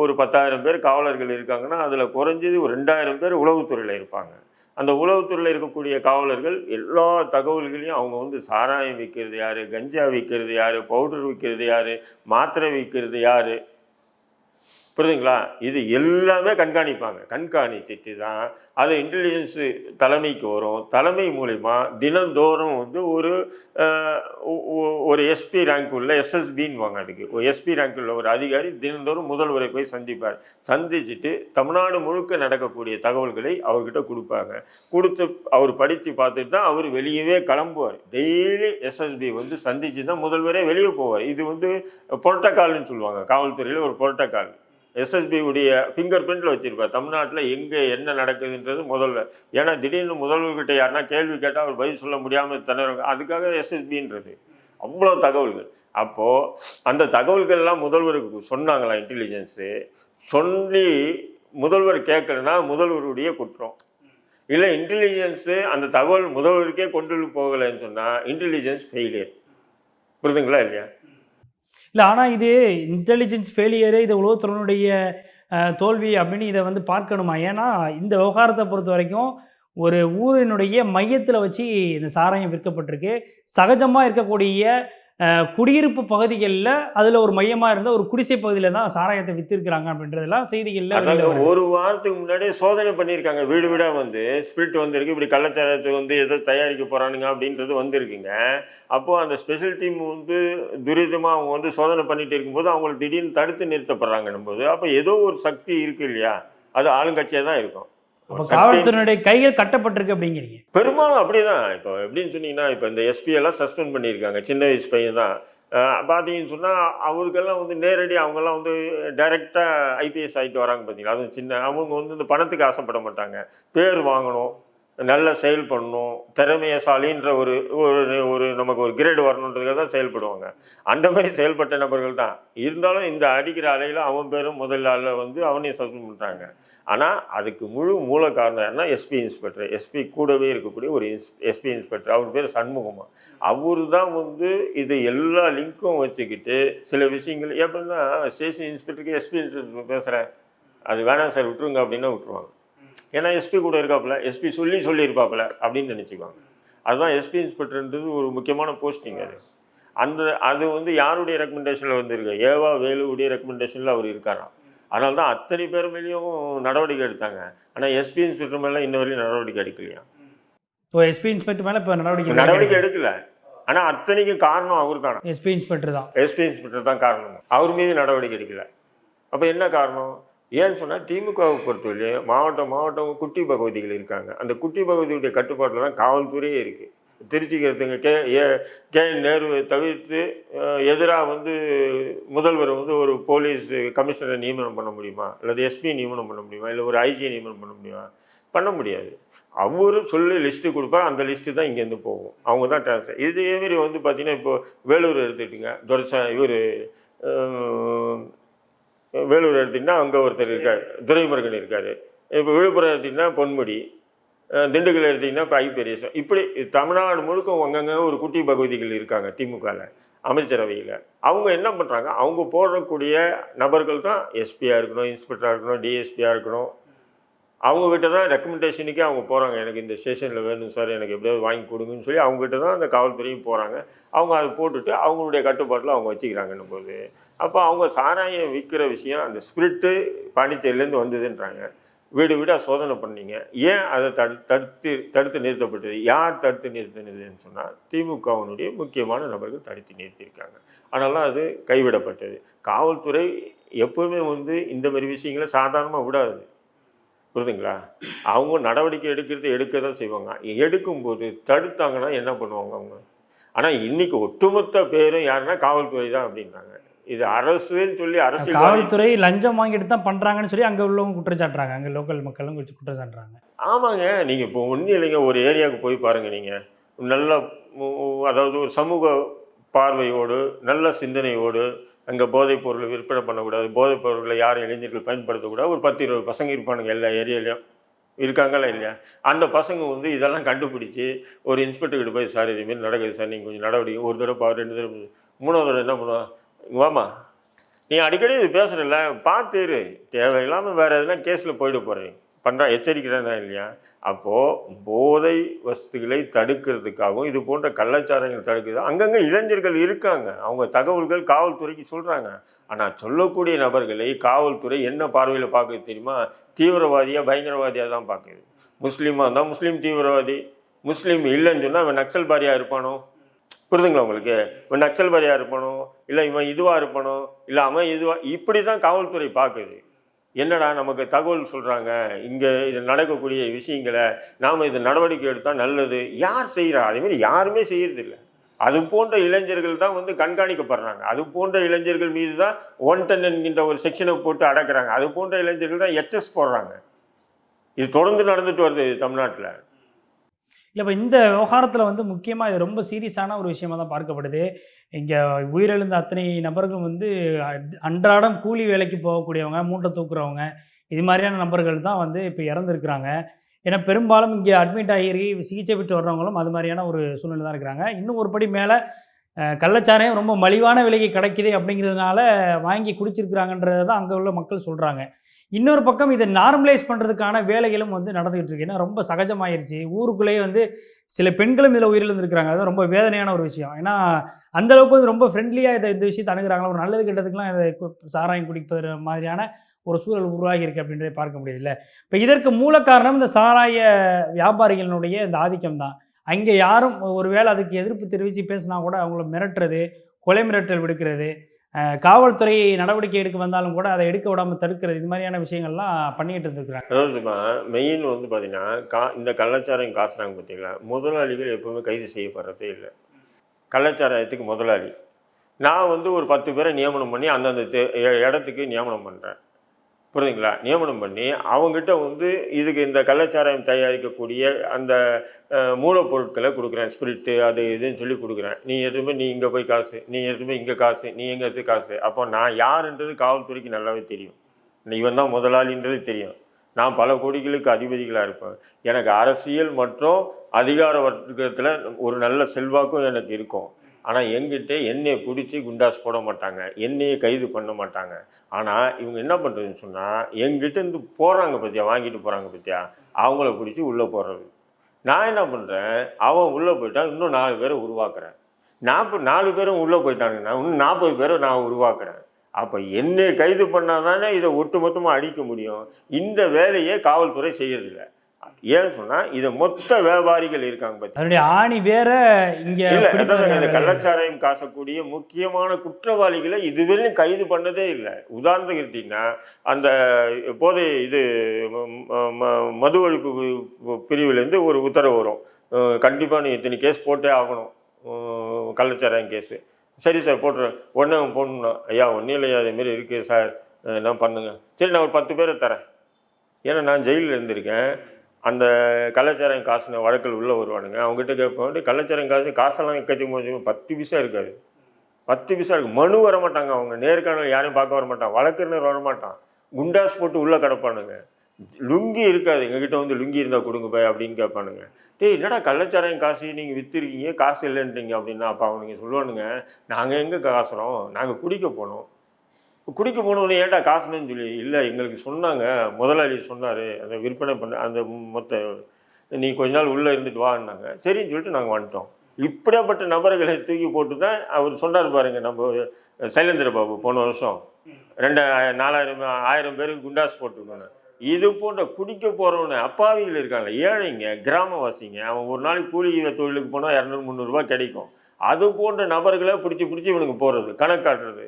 ஒரு 10,000 பேர் காவலர்கள் இருக்காங்கன்னா அதில் குறைஞ்சது ஒரு 2,000 பேர் உளவுத்துறையில் இருப்பாங்க. அந்த உளவுத்துறையில் இருக்கக்கூடிய காவலர்கள் எல்லா தகவல்களையும் அவங்க வந்து சாராயம் விற்கிறது யார், கஞ்சா விற்கிறது யார், பவுடர் விற்கிறது யார், மாத்திரை விற்கிறது யார், புரியுதுங்களா, இது எல்லாமே கண்காணிப்பாங்க. கண்காணிச்சுட்டு தான் அது இன்டெலிஜென்ஸு தலைமைக்கு வரும். தலைமை மூலிமா தினந்தோறும் வந்து ஒரு எஸ்பி ரேங்க் உள்ள எஸ்எஸ்பின்னு அதுக்கு ஒரு எஸ்பி ரேங்க் உள்ள ஒரு அதிகாரி தினந்தோறும் முதல்வரை போய் சந்திப்பார். சந்திச்சுட்டு தமிழ்நாடு முழுக்க நடக்கக்கூடிய தகவல்களை அவர்கிட்ட கொடுப்பாங்க. கொடுத்து அவர் படித்து பார்த்துட்டு தான் அவர் வெளியவே கிளம்புவார். டெய்லி எஸ்எஸ்பி வந்து சந்திச்சு தான் முதல்வரே வெளியே போவார். இது வந்து புரோட்டோகால்னு சொல்லுவாங்க, காவல்துறையில் ஒரு புரோட்டோகால். எஸ்எஸ்பி உடைய ஃபிங்கர் பிரிண்டில் வச்சுருப்பார். தமிழ்நாட்டில் எங்கே என்ன நடக்குதுன்றது முதல்வர். ஏன்னா திடீர்னு முதல்வர்கிட்ட யாருன்னா கேள்வி கேட்டால் அவர் பதில் சொல்ல முடியாமல் திணறுங்க, அதுக்காக எஸ்எஸ்பின்றது. அவ்வளோ தகவல்கள். அப்போது அந்த தகவல்கள்லாம் முதல்வருக்கு சொன்னாங்களா இன்டெலிஜென்ஸு, சொல்லி முதல்வர் கேட்கலன்னா முதல்வருடைய குற்றம். இல்லை இன்டெலிஜென்ஸு அந்த தகவல் முதல்வருக்கே கொண்டு போகலைன்னு சொன்னால் இன்டெலிஜென்ஸ் ஃபெயிலியர். புரியுதுங்களா இல்லையா? இல்லை, ஆனால் இது இன்டெலிஜென்ஸ் ஃபெயிலியரு, இது உளவுத்துறையினுடைய தோல்வி அப்படின்னு இதை வந்து பார்க்கணுமா? ஏன்னா இந்த விவகாரத்தை பொறுத்த வரைக்கும் ஒரு ஊரினுடைய மையத்தில் வச்சு இந்த சாராயம் விற்கப்பட்டிருக்கு. சகஜமாக இருக்கக்கூடிய குடியிருப்பு பகுதிகளில் அதில் ஒரு மையமாக இருந்த ஒரு குடிசை பகுதியில் தான் சாராயத்தை விற்றுருக்குறாங்க அப்படின்றதெல்லாம் செய்திகளில் ஒரு வாரத்துக்கு முன்னாடியே சோதனை பண்ணியிருக்காங்க. வீடு வீடாக வந்து ஸ்பிரிட் வந்திருக்கு, இப்படி கள்ளச்சாராயத்தை வந்து எதோ தயாரிக்க போகிறானுங்க அப்படின்றது வந்திருக்குங்க. அப்போது அந்த ஸ்பெஷல் டீம் வந்து துரிதமாக அவங்க வந்து சோதனை பண்ணிட்டு இருக்கும்போது அவங்களை திடீர்னு தடுத்து நிறுத்தப்படுறாங்கன்னும் போது அப்போ ஏதோ ஒரு சக்தி இருக்குது இல்லையா, அது ஆளுங்கட்சியாக தான் இருக்கும். காவல்துறையினுடைய கைகள் கட்டப்பட்டிருக்கு அப்படிங்கிறீங்க? பெரும்பாலும் அப்படிதான். இப்போ எப்படின்னு சொன்னீங்கன்னா, இப்போ இந்த எஸ்பி எல்லாம் சஸ்பெண்ட் பண்ணியிருக்காங்க. சின்ன வயசு பையன் தான். பார்த்தீங்கன்னு சொன்னால் அவருக்கெல்லாம் வந்து நேரடி அவங்கெல்லாம் வந்து டைரெக்டாக ஐபிஎஸ் ஆகிட்டு வராங்க பார்த்தீங்களா. அதுவும் சின்ன அவங்க வந்து இந்த பணத்துக்கு ஆசைப்பட மாட்டாங்க. பேர் வாங்கணும், நல்ல செயல் பண்ணணும், திறமையசாலின்ற ஒரு ஒரு நமக்கு ஒரு கிரேடு வரணுன்றதுக்காக தான் செயல்படுவாங்க. அந்த மாதிரி செயல்பட்ட நபர்கள் தான். இருந்தாலும் இந்த அடிக்கிற அலையில் அவன் பேரும் முதல் ஆளில் வந்து அவனையும் சஸ்பெண்ட் பண்ணுறாங்க. ஆனால் அதுக்கு முழு மூல காரணம் யாருன்னா எஸ்பி இன்ஸ்பெக்டர். எஸ்பி கூடவே இருக்கக்கூடிய ஒரு எஸ்பி இன்ஸ்பெக்டர், அவர் பேர் சண்முகமா. அவர் தான் வந்து இது எல்லா லிங்க்கும் வச்சுக்கிட்டு சில விஷயங்கள் எப்படின்னா ஸ்டேஷன் இன்ஸ்பெக்டருக்கு எஸ்பி இன்ஸ்பெக்டர் பேசுகிறேன், அது வேணாம் சார் விட்டுருங்க அப்படின்னா விட்டுருவாங்க. ஏன்னா எஸ்பி கூட இருக்காப்புல, எஸ்பி சொல்லியிருப்பாப்புல அப்படின்னு நினச்சிக்குவாங்க. அதுதான் எஸ்பி இன்ஸ்பெக்டர்ன்றது ஒரு முக்கியமான போஸ்டிங். அது வந்து யாருடைய ரெக்கமெண்டேஷனில் வந்துருக்கு, ஏவா வேலுவுடைய ரெக்கமெண்டேஷனில் அவர் இருக்காராம். அதனால தான் அத்தனை பேர் மேலேயும் நடவடிக்கை எடுத்தாங்க. ஆனால் எஸ்பி இன்ஸ்பெக்டர் மேலே இன்ன வரையும் நடவடிக்கை எடுக்கலையா? இப்போ எஸ்பி இன்ஸ்பெக்டர் மேலே இப்போ நடவடிக்கை எடுக்கல. ஆனால் அத்தனைக்கும் காரணம் அவர் தானே, எஸ்பி இன்ஸ்பெக்டர் தான். எஸ்பி இன்ஸ்பெக்டர் தான் காரணம். அவர் மீது நடவடிக்கை எடுக்கல. அப்போ என்ன காரணம்? ஏன்னு சொன்னால் திமுகவை பொறுத்தவரையிலே மாவட்டம் குட்டி பகுதிகள் இருக்காங்க. அந்த குட்டி பகுதியுடைய கட்டுப்பாட்டில் தான் காவல்துறையே இருக்குது. திருச்சிக்கு எடுத்துங்க, கே நேருவை தவிர்த்து எதிராக வந்து முதல்வர் வந்து ஒரு போலீஸ் கமிஷனரை நியமனம் பண்ண முடியுமா, அல்லது எஸ்பி நியமனம் பண்ண முடியுமா, இல்லை ஒரு ஐஜி நியமனம் பண்ண முடியுமா? பண்ண முடியாது. அவரும் சொல்லி லிஸ்ட்டு கொடுப்பார், அந்த லிஸ்ட்டு தான் இங்கேருந்து போகும். அவங்க தான் ட்ரான்ஸ்ஃபர். இதேமாரி வந்து பார்த்திங்கன்னா இப்போது வேலூர் எடுத்துக்கிட்டிங்க, வேலூர் எடுத்திங்கன்னா அங்கே ஒருத்தர் இருக்கார், துரைமுருகன் இருக்கார். இப்போ விழுப்புரம் எடுத்திங்கன்னா பொன்முடி, திண்டுக்கல் எடுத்திங்கன்னா இப்போ பெரியசாமி. இப்படி தமிழ்நாடு முழுக்க அங்கங்கே ஒரு குட்டி பகுதிகள் இருக்காங்க திமுகவில் அமைச்சரவையில். அவங்க என்ன பண்ணுறாங்க, அவங்க போடக்கூடிய நபர்கள் தான் எஸ்பியாக இருக்கணும், இன்ஸ்பெக்டராக இருக்கணும், டிஎஸ்பியாக இருக்கணும். அவங்கக்கிட்ட தான் ரெக்கமெண்டேஷனுக்கே அவங்க போகிறாங்க. எனக்கு இந்த ஸ்டேஷனில் வேணும் சார், எனக்கு எப்படியாவது வாங்கி கொடுங்கன்னு சொல்லி அவங்ககிட்ட தான் அந்த காவல்துறையும் போகிறாங்க. அவங்க அதை போட்டுட்டு அவங்களுடைய கட்டுப்பாட்டில் அவங்க வச்சுக்கிறாங்கன்னும் போது அப்போ அவங்க சாராயம் விற்கிற விஷயம் அந்த ஸ்பிரிட்டு பாண்டிச்சேரியிலேருந்து வந்ததுன்றாங்க. வீடு வீடாக சோதனை பண்ணீங்க, ஏன் அதை தடுத்து நிறுத்தப்பட்டது? யார் தடுத்து நிறுத்தினதுன்னு சொன்னால் திமுகவினுடைய முக்கியமான நபர்கள் தடுத்து நிறுத்தியிருக்காங்க. அதனால அது கைவிடப்பட்டது. காவல்துறை எப்போவுமே வந்து இந்த மாதிரி விஷயங்களை சாதாரணமாக விடாது. புரியுதுங்களா? அவங்க நடவடிக்கை எடுக்க தான் செய்வாங்க. எடுக்கும்போது தடுத்தாங்கன்னா என்ன பண்ணுவாங்க அவங்க? ஆனா இன்னைக்கு ஒட்டுமொத்த பேரும் யாருன்னா காவல்துறை தான் அப்படின்றாங்க. இது அரசுன்னு சொல்லி அரசியல்வாதி காவல்துறை லஞ்சம் வாங்கிட்டு தான் பண்றாங்கன்னு சொல்லி அங்க உள்ளவங்க குற்றம் சாட்டுறாங்க. அங்க லோக்கல் மக்களும் வச்சு குற்றம் சாட்டுறாங்க. ஆமாங்க. நீங்க இப்போ ஒண்ணும் இல்லைங்க. ஒரு ஏரியாவுக்கு போய் பாருங்க நீங்க. நல்ல அதாவது ஒரு சமூக பார்வையோடு, நல்ல சிந்தனையோடு, அங்க போதைப் பொருள் விற்பனை பண்ணக்கூடாது. போதைப் பொருட்களை யாரும் இளைஞர்கள் பயன்படுத்தக்கூடாது. ஒரு 10, 20 பசங்க இருப்பானுங்க எல்லா ஏரியாலயும். இருக்காங்களா இல்லையா? அந்த பசங்க வந்து இதெல்லாம் கண்டுபிடிச்சு, ஒரு இன்ஸ்பெக்டர் கிட்ட போய், "சார் இது மாரி நடக்குது சார். நீங்க கொஞ்சம் நடவடிக்கை" ஒரு தடவ 2 தடவ 3வது தடவ என்ன பண்ணுவான்? "இங்க வாம்மா. நீ அடிக்கடி இது பேசுறல்ல, பார்த்து இரு. தேவையில்லாம வேற எதுனா கேஸ்ல போயிட போற. பண்றா எச்சரிக்கிறானா இல்லையா?" அப்போ போதை வஸ்துகளை தடுக்கிறதுக்காகவும், இது போன்ற கள்ளச்சாராயங்கள் தடுக்குது. அங்கங்க இளைஞர்கள் இருக்காங்க. அவங்க தகவல்கள் காவல்துறைக்கு சொல்றாங்க. ஆனா சொல்லக்கூடிய நபர்களை காவல்துறை என்ன பார்வையில பார்க்குது தெரியுமா? தீவிரவாதியா, பயங்கரவாதியா தான் பார்க்குது. முஸ்லீமா இருந்தா முஸ்லீம் தீவிரவாதி. முஸ்லீம் இல்லைன்னு சொன்னா அவன் நக்சல்பாரியா இருப்பானோ? புரியுதுங்களா உங்களுக்கு? இவன் நக்சல்பாரியா இருப்பானோ? இல்லை இவன் இதுவா இருப்பானோ? இல்லை அவன் இதுவா? இப்படி தான் காவல்துறை பார்க்குது. என்னடா நமக்கு தகவல் சொல்கிறாங்க, இங்கே இது நடக்கக்கூடிய விஷயங்களை நாம் இது நடவடிக்கை எடுத்தால் நல்லது. யார் செய்கிறா? அதேமாரி யாருமே செய்யறதில்லை. அது போன்ற இளைஞர்கள் தான் வந்து கண்காணிக்கப்படுறாங்க. அது போன்ற இளைஞர்கள் மீது தான் 110 என்கின்ற ஒரு செக்ஷனை போட்டு அடக்குறாங்க. அது போன்ற இளைஞர்கள் தான் எச்எஸ் போடுறாங்க. இது தொடர்ந்து நடந்துட்டு வருது தமிழ்நாட்டில். இல்ல இப்ப இந்த விவகாரத்துல வந்து முக்கியமா இது ரொம்ப சீரியஸான ஒரு விஷயமா தான் பார்க்கப்படுது. இங்க உயிரிழந்த அத்தனை நபர்களும் வந்து அன்றாடம் கூலி வேலைக்கு போகக்கூடியவங்க, மூட்டை தூக்குறவங்க, இது மாதிரியான நபர்கள் தான் வந்து இப்ப இறந்திருக்கிறாங்க. ஏன்னா பெரும்பாலும் இங்க அட்மிட் ஆகி சிகிச்சை பெற்று வர்றவங்களும் அது மாதிரியான ஒரு சூழ்நிலை தான் இருக்கிறாங்க. இன்னும் ஒரு படி மேல கள்ளச்சாராயம் ரொம்ப மலிவான விலைக்கு கிடைக்குது அப்படிங்கிறதுனால வாங்கி குடிச்சிருக்கிறாங்கன்றத தான் அங்க உள்ள மக்கள் சொல்றாங்க. இன்னொரு பக்கம் இதை நார்மலைஸ் பண்ணுறதுக்கான வேலைகளும் வந்து நடந்துகிட்டு இருக்கு. ஏன்னா ரொம்ப சகஜமாயிருச்சு. ஊருக்குள்ளேயே வந்து சில பெண்களும் இதில் உயிரிழந்திருக்கிறாங்க. அது ரொம்ப வேதனையான ஒரு விஷயம். ஏன்னா அந்த அளவுக்கு வந்து ரொம்ப ஃப்ரெண்ட்லியாக இந்த விஷயத்தை அணுகுறாங்களா, ஒரு நல்லது கெட்டதுக்கெலாம் இதை சாராயம் குடிப்பது மாதிரியான ஒரு சூழல் உருவாகி இருக்கு அப்படின்றத பார்க்க முடியுதுல்ல. இப்போ இதற்கு மூல காரணம் இந்த சாராய வியாபாரிகளினுடைய இந்த ஆதிக்கம் தான். அங்கே யாரும் ஒரு வேளை அதுக்கு எதிர்ப்பு தெரிவித்து பேசினா கூட அவங்கள மிரட்டுறது, கொலை மிரட்டல் விடுக்கிறது, காவல்துறை நடவடிக்கை எடுக்க வந்தாலும் கூட அதை எடுக்க விடாமல் தடுக்கிறது, இது மாதிரியான விஷயங்கள்லாம் பண்ணிக்கிட்டு இருந்துருக்குறாங்க. அதாவதுமா மெயின் வந்து பார்த்தீங்கன்னா, இந்த கள்ளச்சாராயம் காசுறாங்க பார்த்தீங்களா, முதலாளிகள் எப்பவுமே கைது செய்யப்படுறதே இல்லை. கள்ளச்சாராயத்துக்கு முதலாளி. நான் வந்து ஒரு 10 பேரை நியமனம் பண்ணி அந்தந்த இடத்துக்கு நியமனம் பண்ணுறேன். புரியுதுங்களா? நியமனம் பண்ணி அவங்ககிட்ட வந்து இதுக்கு இந்த கள்ளச்சாராயம் தயாரிக்கக்கூடிய அந்த மூலப்பொருட்களை கொடுக்குறேன். ஸ்பிரிட்டு அது இதுன்னு சொல்லி கொடுக்குறேன். நீ எதுவுமே நீ இங்கே போய் காசு, நீ எதுவுமே இங்கே காசு, நீ எங்கே எடுத்து காசு. அப்போ நான் யாருன்றது காவல்துறைக்கு நல்லாவே தெரியும். இவன் தான் முதலாளின்றது தெரியும். நான் பல கோடிகளுக்கு அதிபதிகளாக இருப்பேன். எனக்கு அரசியல் மற்றும் அதிகார வர்க்கத்தில் ஒரு நல்ல செல்வாக்கும் எனக்கு இருக்கும். ஆனால் என்கிட்ட என்னையை பிடிச்சி குண்டாஸ் போட மாட்டாங்க, என்னையை கைது பண்ண மாட்டாங்க. ஆனால் இவங்க என்ன பண்ணுறதுன்னு சொன்னால், எங்கிட்டேருந்து போகிறாங்க பார்த்தியா, வாங்கிட்டு போகிறாங்க பார்த்தியா, அவங்கள பிடிச்சி உள்ளே போடுறது. நான் என்ன பண்ணுறேன், அவன் உள்ளே போயிட்டான், இன்னும் 4 பேரை உருவாக்குறேன். 4 பேரும் உள்ளே போயிட்டாங்கன்னா இன்னும் 40 பேரை நான் உருவாக்குறேன். அப்போ என்னை கைது பண்ணால் தானே இதை ஒட்டுமொத்தமாக அடிக்க முடியும். இந்த வேலையே காவல்துறை செய்யறதில்லை. ஏன்னு சொன்னால் இதை மொத்த வியாபாரிகள் இருக்காங்க பற்றி அதனுடைய ஆணி வேற இங்கே இல்லை. அதான் இந்த கள்ளச்சாராயம் காசக்கூடிய முக்கியமான குற்றவாளிகளை இதுவரையும் கைது பண்ணதே இல்லை. உதாரணத்துக்கு எடுத்திங்கன்னா, அந்த போதை இது மது ஒழிப்பு பிரிவிலேருந்து ஒரு உத்தரவு வரும், கண்டிப்பாக நீ இத்தனை கேஸ் போட்டே ஆகணும், கள்ளச்சாராயம் கேஸு. சரி சார் போட்டுறேன். உடனே அவன் போடணும், ஐயா ஒன்றும் இல்லையா அதேமாரி இருக்குது சார், என்ன பண்ணுங்க. சரி நான் ஒரு 10 பேரை தரேன். ஏன்னா நான் ஜெயிலில் இருந்திருக்கேன். அந்த கள்ளச்சாராயம் காசுன வழக்கில் உள்ளே வருவானுங்க. அவங்ககிட்ட கேட்போம், கள்ளச்சாராயம் காசெல்லாம் எக்கச்சக்கமாக 10 பைசா இருக்காது. 10 பைசா இருக்குது. மனு வர மாட்டாங்க, அவங்க நேர்காணல் யாரையும் பார்க்க வர மாட்டான், வழக்கறிஞர் வரமாட்டான், குண்டாஸ் போட்டு உள்ளே கிடப்பானுங்க. லுங்கி இருக்காது, எங்ககிட்ட வந்து லுங்கி இருந்தால் கொடுங்க போய் அப்படின்னு கேட்பானுங்க. டேய் என்னடா கள்ளச்சாராயம் காசு நீங்கள் விற்றுருக்கீங்க, காசு இல்லைன்றீங்க அப்படின்னா, அப்போ அவனுங்க சொல்லுவானுங்க, நாங்கள் எங்கே காசுறோம், நாங்கள் குடிக்க போனோம். குடிக்க போனவனே ஏன்டா காசுன்னு சொல்லி, இல்லை எங்களுக்கு சொன்னாங்க, முதலாளி சொன்னார், அந்த விற்பனை பண்ண அந்த மொத்த நீ கொஞ்ச நாள் உள்ளே இருந்துட்டு வான்னாங்க. சரின்னு சொல்லிட்டு நாங்கள் வந்துட்டோம். இப்படியாப்பட்ட நபர்களை தூக்கி போட்டு தான் அவர் சொன்னார் பாருங்க, நம்ம சைலேந்திர பாபு போன வருஷம் 1000 பேருக்கு குண்டாஸ் போட்டிருக்கோன்னு. இது போன்ற குடிக்க போகிறவனு அப்பாவிகள் இருக்காங்க, ஏழைங்க, கிராமவாசிங்க. அவன் ஒரு நாளைக்கு கூலி தொழிலுக்கு போனால் 200-300 ரூபா கிடைக்கும். அது போன்ற நபர்களை பிடிச்சி இவனுக்கு போகிறது, கணக்காட்டுறது.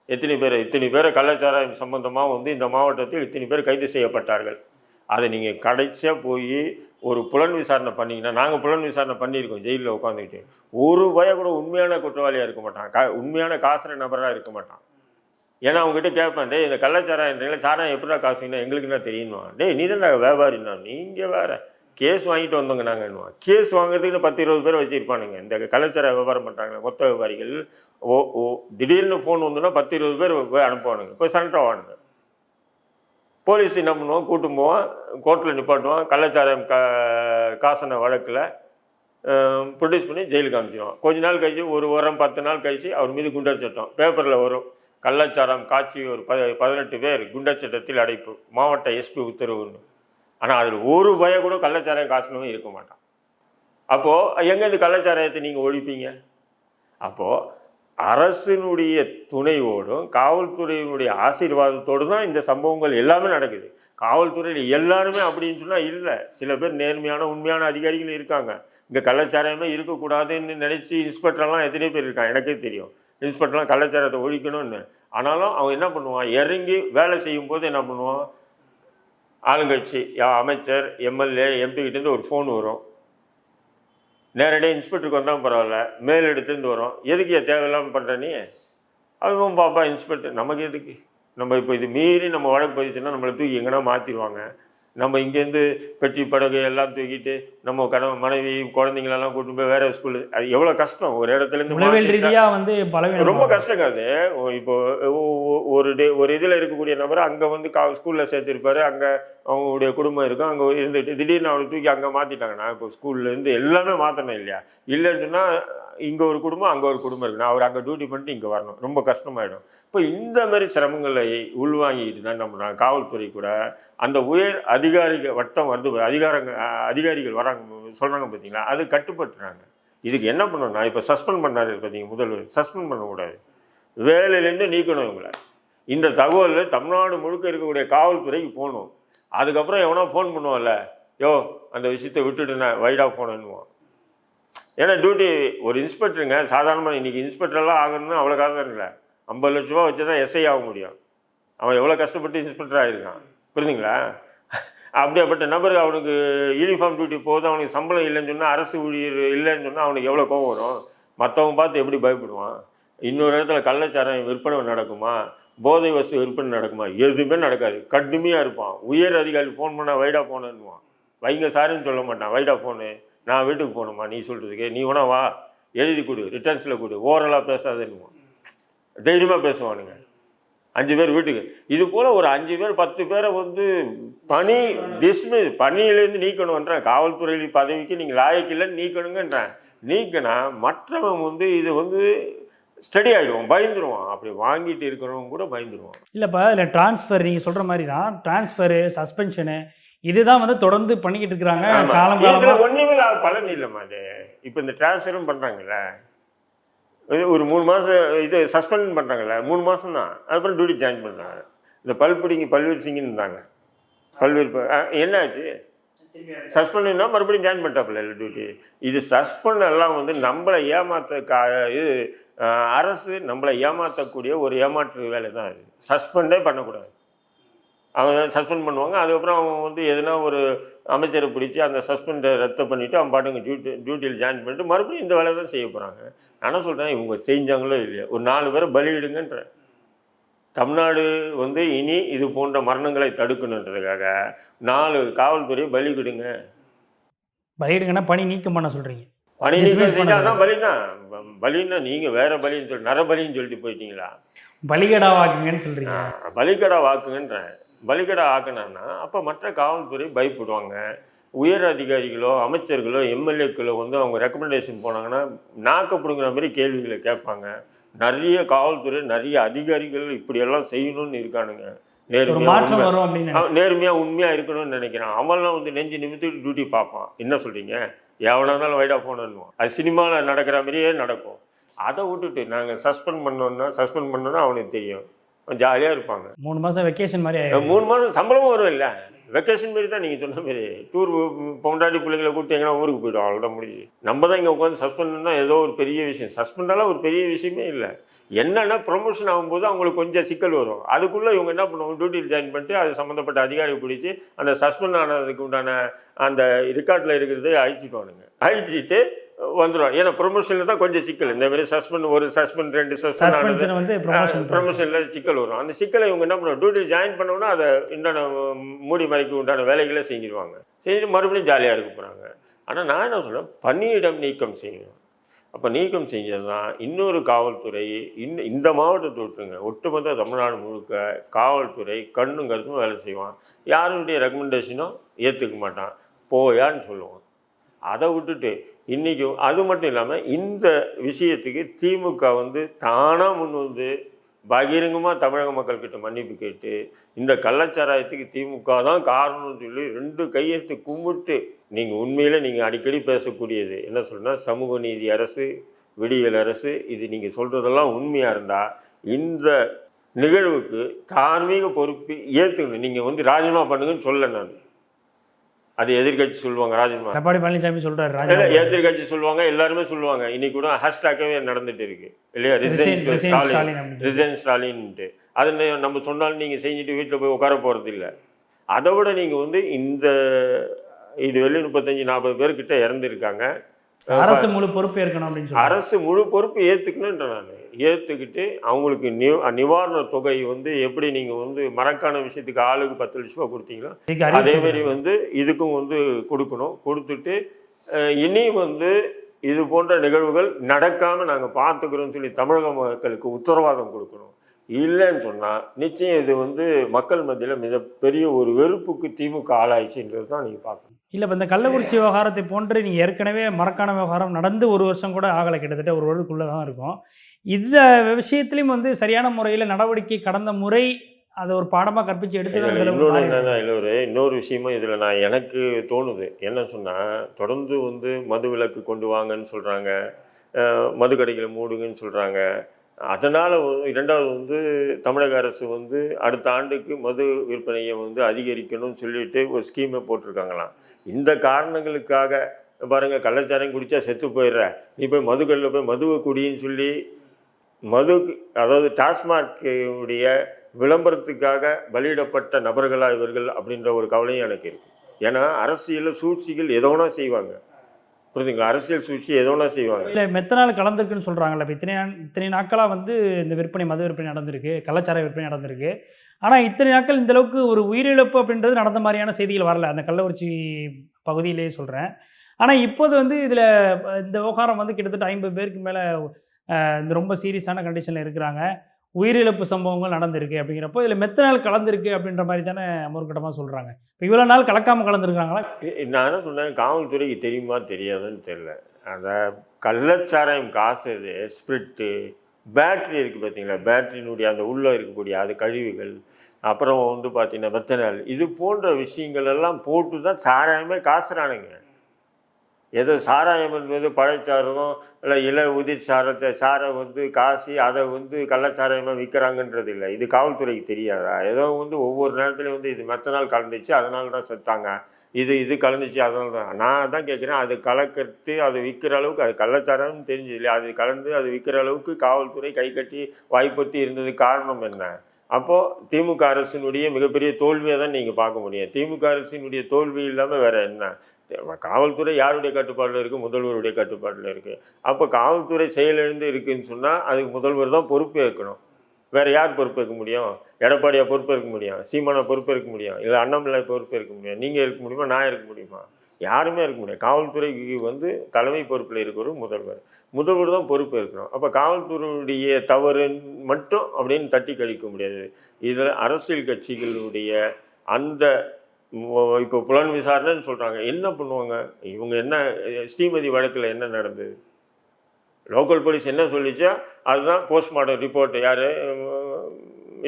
இத்தனை பேரை கள்ளச்சாராயம் சம்பந்தமாக வந்து இந்த மாவட்டத்தில் இத்தனை பேர் கைது செய்யப்பட்டார்கள். அதை நீங்கள் கடைசியாக போய் ஒரு புலன் விசாரணை பண்ணிங்கன்னா, நாங்கள் புலன் விசாரணை பண்ணியிருக்கோம் ஜெயிலில் உட்காந்துக்கிட்டு. ஒரு பய கூட உண்மையான குற்றவாளியாக இருக்க மாட்டான், உண்மையான காசுற நபராக இருக்க மாட்டான். ஏன்னா அவங்ககிட்ட கேட்பேன், டேய் இந்த கள்ளச்சாராயன்றீங்களா, சாராயம் எப்படா காசுங்கன்னா எங்களுக்கு என்ன தெரியுமா, டேய் நீ தான் வியாபாரின்னா, நீங்கள் வேறு கேஸ் வாங்கிட்டு வந்தோங்க நாங்கன்னுவான். கேஸ் வாங்குறதுக்குன்னு 10-20 பேர் வச்சுருப்பானுங்க. இந்த கள்ளச்சாராய வியாபாரம் பண்ணுறாங்களே மொத்த வியாபாரிகள். திடீர்னு ஃபோன் வந்துன்னா 10-20 பேர் போய் அனுப்புவானுங்க, போய் சண்டை. போலீஸ் என்ன பண்ணுவான், கூட்டும் போவான், கோர்ட்டில் நிப்பாட்டுவான், கள்ளச்சாராயம் காசன வழக்கில் ப்ரொடியூஸ் பண்ணி ஜெயிலுக்கு அனுப்பிச்சிடுவான். கொஞ்ச நாள் கழிச்சு, ஒரு வாரம் 10 நாள் கழிச்சு அவர் மீது குண்டர் சட்டம் பேப்பரில் வரும். கள்ளச்சாரம் காட்சி ஒரு 18 பேர் குண்டர் சட்டத்தில் அடைப்பு, மாவட்ட எஸ்பி உத்தரவுன்னு. ஆனால் அதில் ஒரு பய கூட கள்ளச்சாராயம் காசுனவும் இருக்க மாட்டான். அப்போது எங்கேருந்து கள்ளச்சாராயத்தை நீங்கள் ஒழிப்பீங்க? அப்போது அரசினுடைய துணையோடும் காவல்துறையினுடைய ஆசீர்வாதத்தோடு தான் இந்த சம்பவங்கள் எல்லாமே நடக்குது. காவல்துறையில் எல்லாருமே அப்படின்னு சொன்னால் இல்லை. சில பேர் நேர்மையான உண்மையான அதிகாரிகள் இருக்காங்க. இங்கே கள்ளச்சாராயமே இருக்கக்கூடாதுன்னு நினச்சி இன்ஸ்பெக்டர்லாம் எத்தனையோ பேர் இருக்காங்க, எனக்கே தெரியும். இன்ஸ்பெக்டர்லாம் கள்ளச்சாரத்தை ஒழிக்கணும்னு. ஆனாலும் அவன் என்ன பண்ணுவான், இறங்கி வேலை செய்யும்போது என்ன பண்ணுவான், ஆளுங்கட்சி அமைச்சர் எம்எல்ஏ எம்பிக்கிட்டேருந்து ஒரு ஃபோன் வரும். நேரடியாக இன்ஸ்பெக்டருக்கு வந்தால் பரவாயில்ல, மேல் எடுத்துருந்து வரும். எதுக்கு தேவையில்லாமல் பண்ணுற நீ? அதுவும் பாப்பா இன்ஸ்பெக்டர் நமக்கு எதுக்கு, நம்ம இப்போ இது மீறி நம்ம வழக்கு பதிச்சுன்னா நம்மளை தூக்கி எங்கன்னா மாற்றிடுவாங்க. நம்ம இங்கேருந்து பெட்டி படகு எல்லாம் தூக்கிட்டு நம்ம மனைவி குழந்தைங்களெல்லாம் கூட்டு போய் வேறு ஸ்கூலு, அது எவ்வளோ கஷ்டம். ஒரு இடத்துலேருந்து ரொம்ப கஷ்டங்க அது. இப்போ ஒரு இதில் இருக்கக்கூடிய நபரை அங்கே ஸ்கூலில் சேர்த்துருப்பாரு, அங்கே அவங்களுடைய குடும்பம் இருக்கும், அங்கே இருந்துட்டு திடீர்னு அவளை தூக்கி அங்கே மாற்றிட்டாங்கன்னா இப்போ ஸ்கூல்லேருந்து எல்லாமே மாற்றணும் இல்லையா? இல்லைன்னு சொன்னால் இங்கே ஒரு குடும்பம் அங்கே ஒரு குடும்பம் இருக்குன்னா அவர் அங்கே டியூட்டி பண்ணிட்டு இங்கே வரணும், ரொம்ப கஷ்டமாயிடும். இப்போ இந்த மாதிரி சிரமங்களை உள்வாங்கிட்டு தான் நம்ம காவல்துறை கூட அந்த உயர் அதிகாரிகள் வட்டம் வந்து அதிகாரிகள் வராங்க சொல்கிறாங்க பார்த்தீங்களா, அது கட்டுப்பட்டுறாங்க. இதுக்கு என்ன பண்ணணும்னா, இப்போ சஸ்பெண்ட் பண்ணாரு பார்த்தீங்க முதல்வர், சஸ்பெண்ட் பண்ணக்கூடாது, வேலையிலேருந்து நீக்கணும் இவங்களை. இந்த தகவல் தமிழ்நாடு முழுக்க இருக்கக்கூடிய காவல்துறைக்கு போகணும். அதுக்கப்புறம் எவனோ ஃபோன் பண்ணுவான்ல, யோ அந்த விஷயத்தை விட்டுட்டுனா வைடாக போனேன்னுவான். ஏன்னா டியூட்டி ஒரு இன்ஸ்பெக்டருங்க சாதாரணமாக இன்றைக்கி இன்ஸ்பெக்டரெல்லாம் ஆகணும்னு அவ்வளோ காசு இல்லை. 50 லட்ச ரூபா வச்சு தான் எஸ்ஐ ஆக முடியும். அவன் எவ்வளோ கஷ்டப்பட்டு இன்ஸ்பெக்டர் ஆகிருக்கான், புரியுதுங்களா? அப்படியாப்பட்ட நபர் அவனுக்கு யூனிஃபார்ம் டியூட்டி போகுது, அவனுக்கு சம்பளம் இல்லைன்னு சொன்னால், அரசு ஊழியர் இல்லைன்னு சொன்னால் அவனுக்கு எவ்வளோ கோவம் வரும். மற்றவங்க பார்த்து எப்படி பயப்படுவான்? இன்னொரு இடத்துல கள்ளச்சாராயம் விற்பனை நடக்குமா, போதை வசதி விற்பனை நடக்குமா? எதுவுமே நடக்காது, கடுமையாக இருப்பான். உயர் அதிகாரி ஃபோன் பண்ணால் வைடா போனேன்னுவான். வைங்க சாருன்னு சொல்ல மாட்டான், வைடா ஃபோனு, நான் வீட்டுக்கு போகணுமா நீ சொல்கிறதுக்கு, நீ வேணா வா எழுதி கொடு, ரிட்டர்ன்ஸில் கொடு, ஓரலாக பேசாதேன்னுவான். தைரியமாக பேசுவானுங்க. 5 பேர் வீட்டுக்கு. இது போல் ஒரு 5 பேர் 10 பேரை பணியிலேருந்து நீக்கணுன்றேன். காவல்துறை பதவிக்கு நீங்கள் லாயக்கு இல்லைன்னு நீக்கணுங்கன்றேன். நீக்கினா மற்றவன் இது ஸ்டடி ஆகிடுவான், பயந்துருவான். அப்படி வாங்கிட்டு இருக்கிறவங்க கூட பயந்துருவான். இல்லைப்பா, இல்லை ட்ரான்ஸ்ஃபர் நீங்கள் சொல்கிற மாதிரி தான், ட்ரான்ஸ்ஃபரு சஸ்பென்ஷனு இதுதான் தொடர்ந்து பண்ணிக்கிட்டு இருக்கிறாங்க. காலம் ஒன்றுமே பலன் இல்லைம்மா. அது இப்போ இந்த ட்ரான்ஸ்ஃபரும் பண்ணுறாங்கல்ல, ஒரு 3 மாதம் இது சஸ்பெண்ட் பண்ணுறாங்கல்ல, 3 மாதம் தான், அதுக்கப்புறம் டியூட்டி ஜாயின் பண்ணுறாங்க. இந்த பல்வீர் சிங்குன்னு இருந்தாங்க, என்ன ஆச்சு, சஸ்பெண்ட்னா மறுபடியும் ஜாயின் பண்ணிட்டாப்புல இல்லை டியூட்டி. இது சஸ்பெண்ட் எல்லாம் நம்மளை இது அரசு நம்மளை ஏமாற்றக்கூடிய ஒரு ஏமாற்று வேலை தான். அது சஸ்பெண்டே பண்ணக்கூடாது. அவங்க சஸ்பெண்ட் பண்ணுவாங்க, அதுக்கப்புறம் அவங்க எதுனா ஒரு அமைச்சரை பிடிச்சி அந்த சஸ்பெண்டை ரத்து பண்ணிவிட்டு அவன் பாட்டுங்க டியூட்டியில் ஜாயின் பண்ணிட்டு மறுபடியும் இந்த வேலை தான் செய்ய போகிறாங்க. நான் சொல்கிறேன், இவங்க செஞ்சாங்களோ இல்லையா, ஒரு 4 பேரை பலியிடுங்கன்ற. தமிழ்நாடு இனி இது போன்ற மரணங்களை தடுக்கணுன்றதுக்காக 4 காவல்துறையை பலியிடுங்க. பலியிடுங்கன்னா பணி நீக்கம் பண்ண சொல்கிறீங்க. பணி நீக்கம் செஞ்சால் தான் பலி தான். பலின்னா நீங்கள் வேறு பலின்னு சொல்லி நரபலின்னு சொல்லிட்டு போயிட்டீங்களா? பலிகடா வாக்குங்கன்னு சொல்கிறீங்க. பலிகடா வாக்குங்கன்றேன். பலிகடா ஆக்குனான்னா அப்போ மற்ற காவல்துறை பயப்படுவாங்க. உயர் அதிகாரிகளோ அமைச்சர்களோ எம்எல்ஏக்களோ அவங்க ரெக்கமெண்டேஷன் போனாங்கன்னா நாக்கப்படுங்கிற மாதிரி கேள்விகளை கேட்பாங்க. நிறைய காவல்துறை நிறைய அதிகாரிகள் இப்படியெல்லாம் செய்யணும்னு இருக்கானுங்க. நேர்மையாக உண்மையாக இருக்கணும்னு நினைக்கிறான். அவன்லாம் நெஞ்சு நிமித்திட்டு டியூட்டி பார்ப்பான். என்ன சொல்கிறீங்க, எவ்வளோ இருந்தாலும் வைடாக போனோன்னுவான். அது சினிமாவில் நடக்கிற மாதிரியே நடக்கும். அதை விட்டுட்டு நாங்கள் சஸ்பெண்ட் பண்ணோன்னா அவனுக்கு தெரியும், ஜாலியாக இருப்பாங்க. 3 மாதம் வெக்கேஷன் மாதிரி ஆயிடும். 3 மாதம் சம்பளமும் வரும் இல்லை, வெக்கேஷன் மாரி தான் நீங்கள் சொன்ன மாரி. டூர் பொண்டாட்டி பிள்ளைங்களை கூப்பிட்டு எங்கன்னா ஊருக்கு போய்டும், அவ்வளோதான் முடிஞ்சு. நம்ம தான் இங்கே உட்காந்து சஸ்பெண்ட்னா ஏதோ ஒரு பெரிய விஷயம். சஸ்பெண்டாலாம் ஒரு பெரிய விஷயமே இல்லை. என்னென்னா ப்ரொமோஷன் ஆகும்போது அவங்களுக்கு கொஞ்சம் சிக்கல் வரும். அதுக்குள்ளே இவங்க என்ன பண்ணுவாங்க, டியூட்டியில் ஜாயின் பண்ணிட்டு அது சம்மந்தப்பட்ட அதிகாரியை பிடிச்சி அந்த சஸ்பெண்ட் ஆனதுக்கு உண்டான அந்த ரெக்கார்டில் இருக்கிறத அழிச்சிடுவானுங்க. அழிச்சிட்டு வந்துடும். ஏன்னா ப்ரொமோஷனில் தான் கொஞ்சம் சிக்கல். இந்த மாதிரி சஸ்பெண்ட், ஒரு சஸ்பெண்ட், 2 சஸ்பென்ஷன் வந்து ப்ரொமோஷனில் சிக்கல் வரும். அந்த சிக்கலை இவங்க என்ன பண்ணுவாங்க, டியூட்டி ஜாயின் பண்ணோன்னா அதை உண்டான மூடி மறைக்க உண்டான வேலைகளை செஞ்சிடுவாங்க. செஞ்சு மறுபடியும் ஜாலியாக இருக்க போகிறாங்க. ஆனால் நான் என்ன சொல்கிறேன், பணியிடம் நீக்கம் செய்யணும். அப்போ நீக்கம் செஞ்சது தான் இன்னொரு காவல்துறை இந்த மாவட்டத்தை விட்டுருங்க, ஒட்டுமொத்த தமிழ்நாடு முழுக்க காவல்துறை கண்ணும் கருத்தும் வேலை செய்வான். யாருடைய ரெக்கமெண்டேஷனும் ஏற்றுக்க மாட்டான், போயான்னு சொல்லுவான். அதை விட்டுட்டு இன்றைக்கும் அது மட்டும் இல்லாமல் இந்த விஷயத்துக்கு திமுக வந்து தானாக முன் வந்து பகிரங்கமாக தமிழக மக்கள்கிட்ட மன்னிப்பு கேட்டு இந்த கள்ளச்சாராயத்துக்கு திமுக தான் காரணம்னு சொல்லி 2 கையெழுத்து கும்பிட்டு, நீங்கள் உண்மையில் நீங்கள் அடிக்கடி பேசக்கூடியது என்ன சொல்லுன்னா, சமூக நீதி அரசு, விடியல் அரசு, இது நீங்கள் சொல்கிறதெல்லாம் உண்மையாக இருந்தால் இந்த நிகழ்வுக்கு தார்மீக பொறுப்பு ஏற்றுக்கணும். நீங்கள் வந்து ராஜினாமா பண்ணுங்கன்னு சொல்ல, நான் அது எதிர்கட்சி சொல்லுவாங்க ராஜினாமா, எடப்பாடி பழனிசாமி சொல்கிறாரு, எதிர்கட்சி சொல்லுவாங்க, எல்லாருமே சொல்லுவாங்க. இன்னைக்கு கூட ஹேஷ்டாகவே நடந்துட்டு இருக்கு இல்லையா, ரிசைன் ஸ்டாலின்ட்டு. அது நம்ம சொன்னாலும் நீங்கள் செஞ்சுட்டு வீட்டில் போய் உட்கார போகிறது இல்லை. அதை விட நீங்கள் வந்து இந்த இது வெளியே 35-40 பேர்கிட்ட இறந்துருக்காங்க. அரசு முழு பொறுப்பு ஏற்கணும் அப்படின்னு சொல்லி அரசு முழு பொறுப்பு ஏற்றுக்கணுன்ற, நான் ஏற்றுக்கிட்டு அவங்களுக்கு நிவாரண தொகை வந்து எப்படி நீங்கள் வந்து மரக்கான விஷயத்துக்கு ஆளுக்கு 10 லட்ச ரூபா கொடுத்தீங்களோ அதேமாரி வந்து இதுக்கும் வந்து கொடுக்கணும். கொடுத்துட்டு இனியும் வந்து இது போன்ற நிகழ்வுகள் நடக்காமல் நாங்கள் பார்த்துக்கிறோன்னு சொல்லி தமிழக மக்களுக்கு உத்தரவாதம் கொடுக்கணும். இல்லைன்னு சொன்னால் நிச்சயம் இது வந்து மக்கள் மத்தியில் மிகப்பெரிய ஒரு வெறுப்புக்கு திமுக ஆளாயிடுச்சுன்றது தான் நீங்கள் பார்க்கணும். இல்லை, இப்போ இந்த கள்ளக்குறிச்சி விவகாரத்தை போன்று நீங்கள் ஏற்கனவே மரக்கான விவகாரம் நடந்து 1 வருஷம் கூட ஆகலை, கிட்டத்தட்ட 1 வருடத்துக்குள்ளே தான் இருக்கும். இந்த விஷயத்துலையும் வந்து சரியான முறையில் நடவடிக்கை கடந்த முறை அதை ஒரு பாடமாக கற்பித்து எடுத்து. இன்னொரு விஷயமும் இதில் நான் எனக்கு தோணுது என்ன சொன்னால், தொடர்ந்து வந்து மது விலக்கு கொண்டு வாங்கன்னு சொல்கிறாங்க, மது கடைகளை மூடுங்கன்னு சொல்கிறாங்க. அதனால் 2வது வந்து தமிழக அரசு வந்து அடுத்த ஆண்டுக்கு மது விற்பனையை வந்து அதிகரிக்கணும்னு சொல்லிட்டு ஒரு ஸ்கீமை போட்டிருக்காங்களாம். இந்த காரணங்களுக்காக பாருங்கள், கள்ளச்சாராயம் குடித்தா செத்து போயிடுற, நீ போய் மதுக்கடையில் போய் மதுவை குடின்னு சொல்லி மதுக்கு, அதாவது டாஸ்மார்க்குடைய விளம்பரத்துக்காக பலியிடப்பட்ட நபர்களாக இவர்கள் அப்படின்ற ஒரு கவலையும் எனக்கு இருக்குது. ஏன்னா அரசியலில் சூழ்ச்சிகள் எதோனா செய்வாங்க, புரியுதுங்களா, அரசியல் சூழ்ச்சி எதோனா செய்வாங்க. இல்லை, மெத்தனால் கலந்துருக்குன்னு சொல்கிறாங்கல்ல. இப்போ இத்தனை நாட்களாக வந்து இந்த விற்பனை, மது விற்பனை நடந்திருக்கு, கள்ளச்சாராய விற்பனை நடந்திருக்கு. ஆனால் இத்தனை நாட்கள் இந்தளவுக்கு ஒரு உயிரிழப்பு அப்படின்றது நடந்த மாதிரியான செய்திகள் வரல, அந்த கள்ளக்குறிச்சி பகுதியிலேயே சொல்கிறேன். ஆனால் இப்போது வந்து இதில் இந்த விவகாரம் வந்து கிட்டத்தட்ட 50 பேருக்கு மேலே இந்த ரொம்ப சீரியஸான கண்டிஷனில் இருக்கிறாங்க, உயிரிழப்பு சம்பவங்கள் நடந்திருக்கு. அப்படிங்கிறப்போ இதில் மெத்தனால் கலந்துருக்கு அப்படின்ற மாதிரி தானே முருகட்டமாக சொல்கிறாங்க. இப்போ இவ்வளோ நாள் கலக்காமல் கலந்துருக்காங்களா? நான் என்ன சொன்னேன், காவல்துறைக்கு தெரியுமா தெரியாதுன்னு தெரியல. அந்த கள்ளச்சாராயம் காசுது, ஸ்பிரிட்டு, பேட்ரி இருக்குது பார்த்தீங்களா, பேட்ரியினுடைய அந்த உள்ளே இருக்கக்கூடிய அது கழிவுகள், அப்புறம் வந்து பார்த்திங்கன்னா மெத்தனால், இது போன்ற விஷயங்கள் எல்லாம் போட்டு தான் சாராயமே காசுறானுங்க. ஏதோ சாராயம் என்பது பழைச்சாரம் இல்லை உதிர் சாரை வந்து காசி அதை வந்து கள்ளச்சாராயமாக விற்கிறாங்கன்றது இல்லை. இது காவல்துறைக்கு தெரியாதா? ஏதோ வந்து ஒவ்வொரு நேரத்துலையும் வந்து இது மெத்தனால் கலந்துச்சு அதனால தான் செத்தாங்க, இது கலந்துச்சு அதனால தான். நான் தான் கேட்குறேன், அது கலக்கிறது அது விற்கிற அளவுக்கு, அது கள்ளச்சாரம்னு தெரிஞ்சது இல்லையா, அது கலந்து அது விற்கிற அளவுக்கு காவல்துறை கை கட்டி வாய்ப்பற்றி இருந்தது காரணம் என்ன? அப்போது திமுக அரசினுடைய மிகப்பெரிய தோல்வியை தான் நீங்கள் பார்க்க முடியும். திமுக அரசினுடைய தோல்வி இல்லாமல் வேறு என்ன? காவல்துறை யாருடைய கட்டுப்பாட்டில் இருக்குது? முதல்வருடைய கட்டுப்பாட்டில் இருக்குது. அப்போ காவல்துறை செயலிழந்து இருக்குதுன்னு சொன்னால் அதுக்கு முதல்வர் தான் பொறுப்பு ஏற்கணும். வேறு யார் பொறுப்பேற்க முடியும்? எடப்பாடியா பொறுப்பேற்க முடியும்? சீமானா பொறுப்பேற்க முடியும்? இல்லை அண்ணாமலை பொறுப்பேற்க முடியும்? நீங்கள் இருக்க முடியுமா? நான் இருக்க முடியுமா? யாருமே இருக்க முடியாது. காவல்துறைக்கு வந்து தலைமை பொறுப்பில் இருக்கிற முதல்வர் தான் பொறுப்பு இருக்கணும். அப்போ காவல்துறையுடைய தவறு மட்டும் அப்படின்னு தட்டி கழிக்க முடியாது. இதில் அரசியல் கட்சிகளுடைய அந்த இப்போ புலன் விசாரணைன்னு சொல்கிறாங்க, என்ன பண்ணுவாங்க இவங்க? என்ன ஸ்ரீமதி வழக்கில் என்ன நடந்தது? லோக்கல் போலீஸ் என்ன சொல்லிச்சா அதுதான் போஸ்ட்மார்ட்டம் ரிப்போர்ட்டு, யார்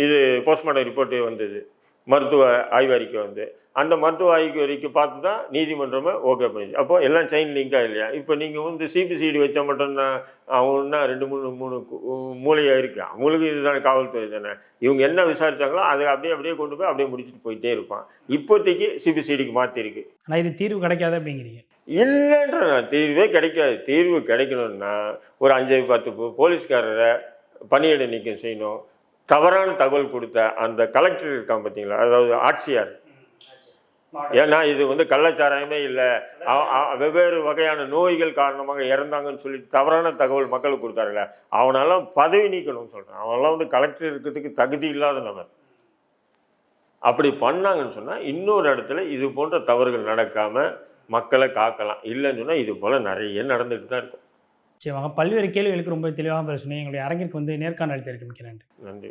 இது போஸ்ட்மார்ட்டம் ரிப்போர்ட்டே வந்தது. மருத்துவ ஆய்வறிக்கை வந்து அந்த மருத்துவ ஆய்வறிக்கை பார்த்து தான் நீதிமன்றமே ஓகே பண்ணிச்சு. அப்போ எல்லாம் செயின் லிங்காக இல்லையா? இப்போ நீங்கள் வந்து சிபிசிடி வச்சா மட்டும்தான் அவங்கன்னா 2 3 மூலையாக இருக்குது. அவங்களுக்கு இதுதானே காவல்துறை தானே. இவங்க என்ன விசாரித்தாங்களோ அதை அப்படியே கொண்டு போய் அப்படியே முடிச்சுட்டு போயிட்டே இருப்பான். இப்போதைக்கு சிபிசிடிக்கு மாற்றிருக்கு. ஆனால் இது தீர்வு கிடைக்காது அப்படிங்கிறீங்க. இல்லைன்ற நான் தீர்வே கிடைக்காது. தீர்வு கிடைக்கணும்னா ஒரு 5-10 போலீஸ்காரரை பணியிடை நீக்கம் செய்யணும். தவறான தகவல் கொடுத்த அந்த கலெக்டர் இருக்கான் பார்த்தீங்களா, அதாவது ஆட்சியார், ஏன்னா இது வந்து கள்ளச்சாராயமே இல்லை, வெவ்வேறு வகையான நோய்கள் காரணமாக இறந்தாங்கன்னு சொல்லிட்டு தவறான தகவல் மக்களுக்கு கொடுத்தாருல்ல, அவனெல்லாம் பதவி நீக்கணும்னு சொல்கிறேன். அவனெல்லாம் வந்து கலெக்டர் இருக்கிறதுக்கு தகுதி இல்லாத நபர். அப்படி பண்ணாங்கன்னு சொன்னால் இன்னொரு இடத்துல இது போன்ற தவறுகள் நடக்காமல் மக்களை காக்கலாம். இல்லைன்னு சொன்னால் இது போல் நிறைய நடந்துட்டு தான் இருக்கும். சரி, வாங்க பல்வேறு கேள்விகளுக்கு ரொம்ப தெளிவாக பேசுனீங்க. எங்களுடைய அரங்கிற்கு வந்து நேர்காணல் அளித்ததற்கு மிக்க நன்றி. நன்றி.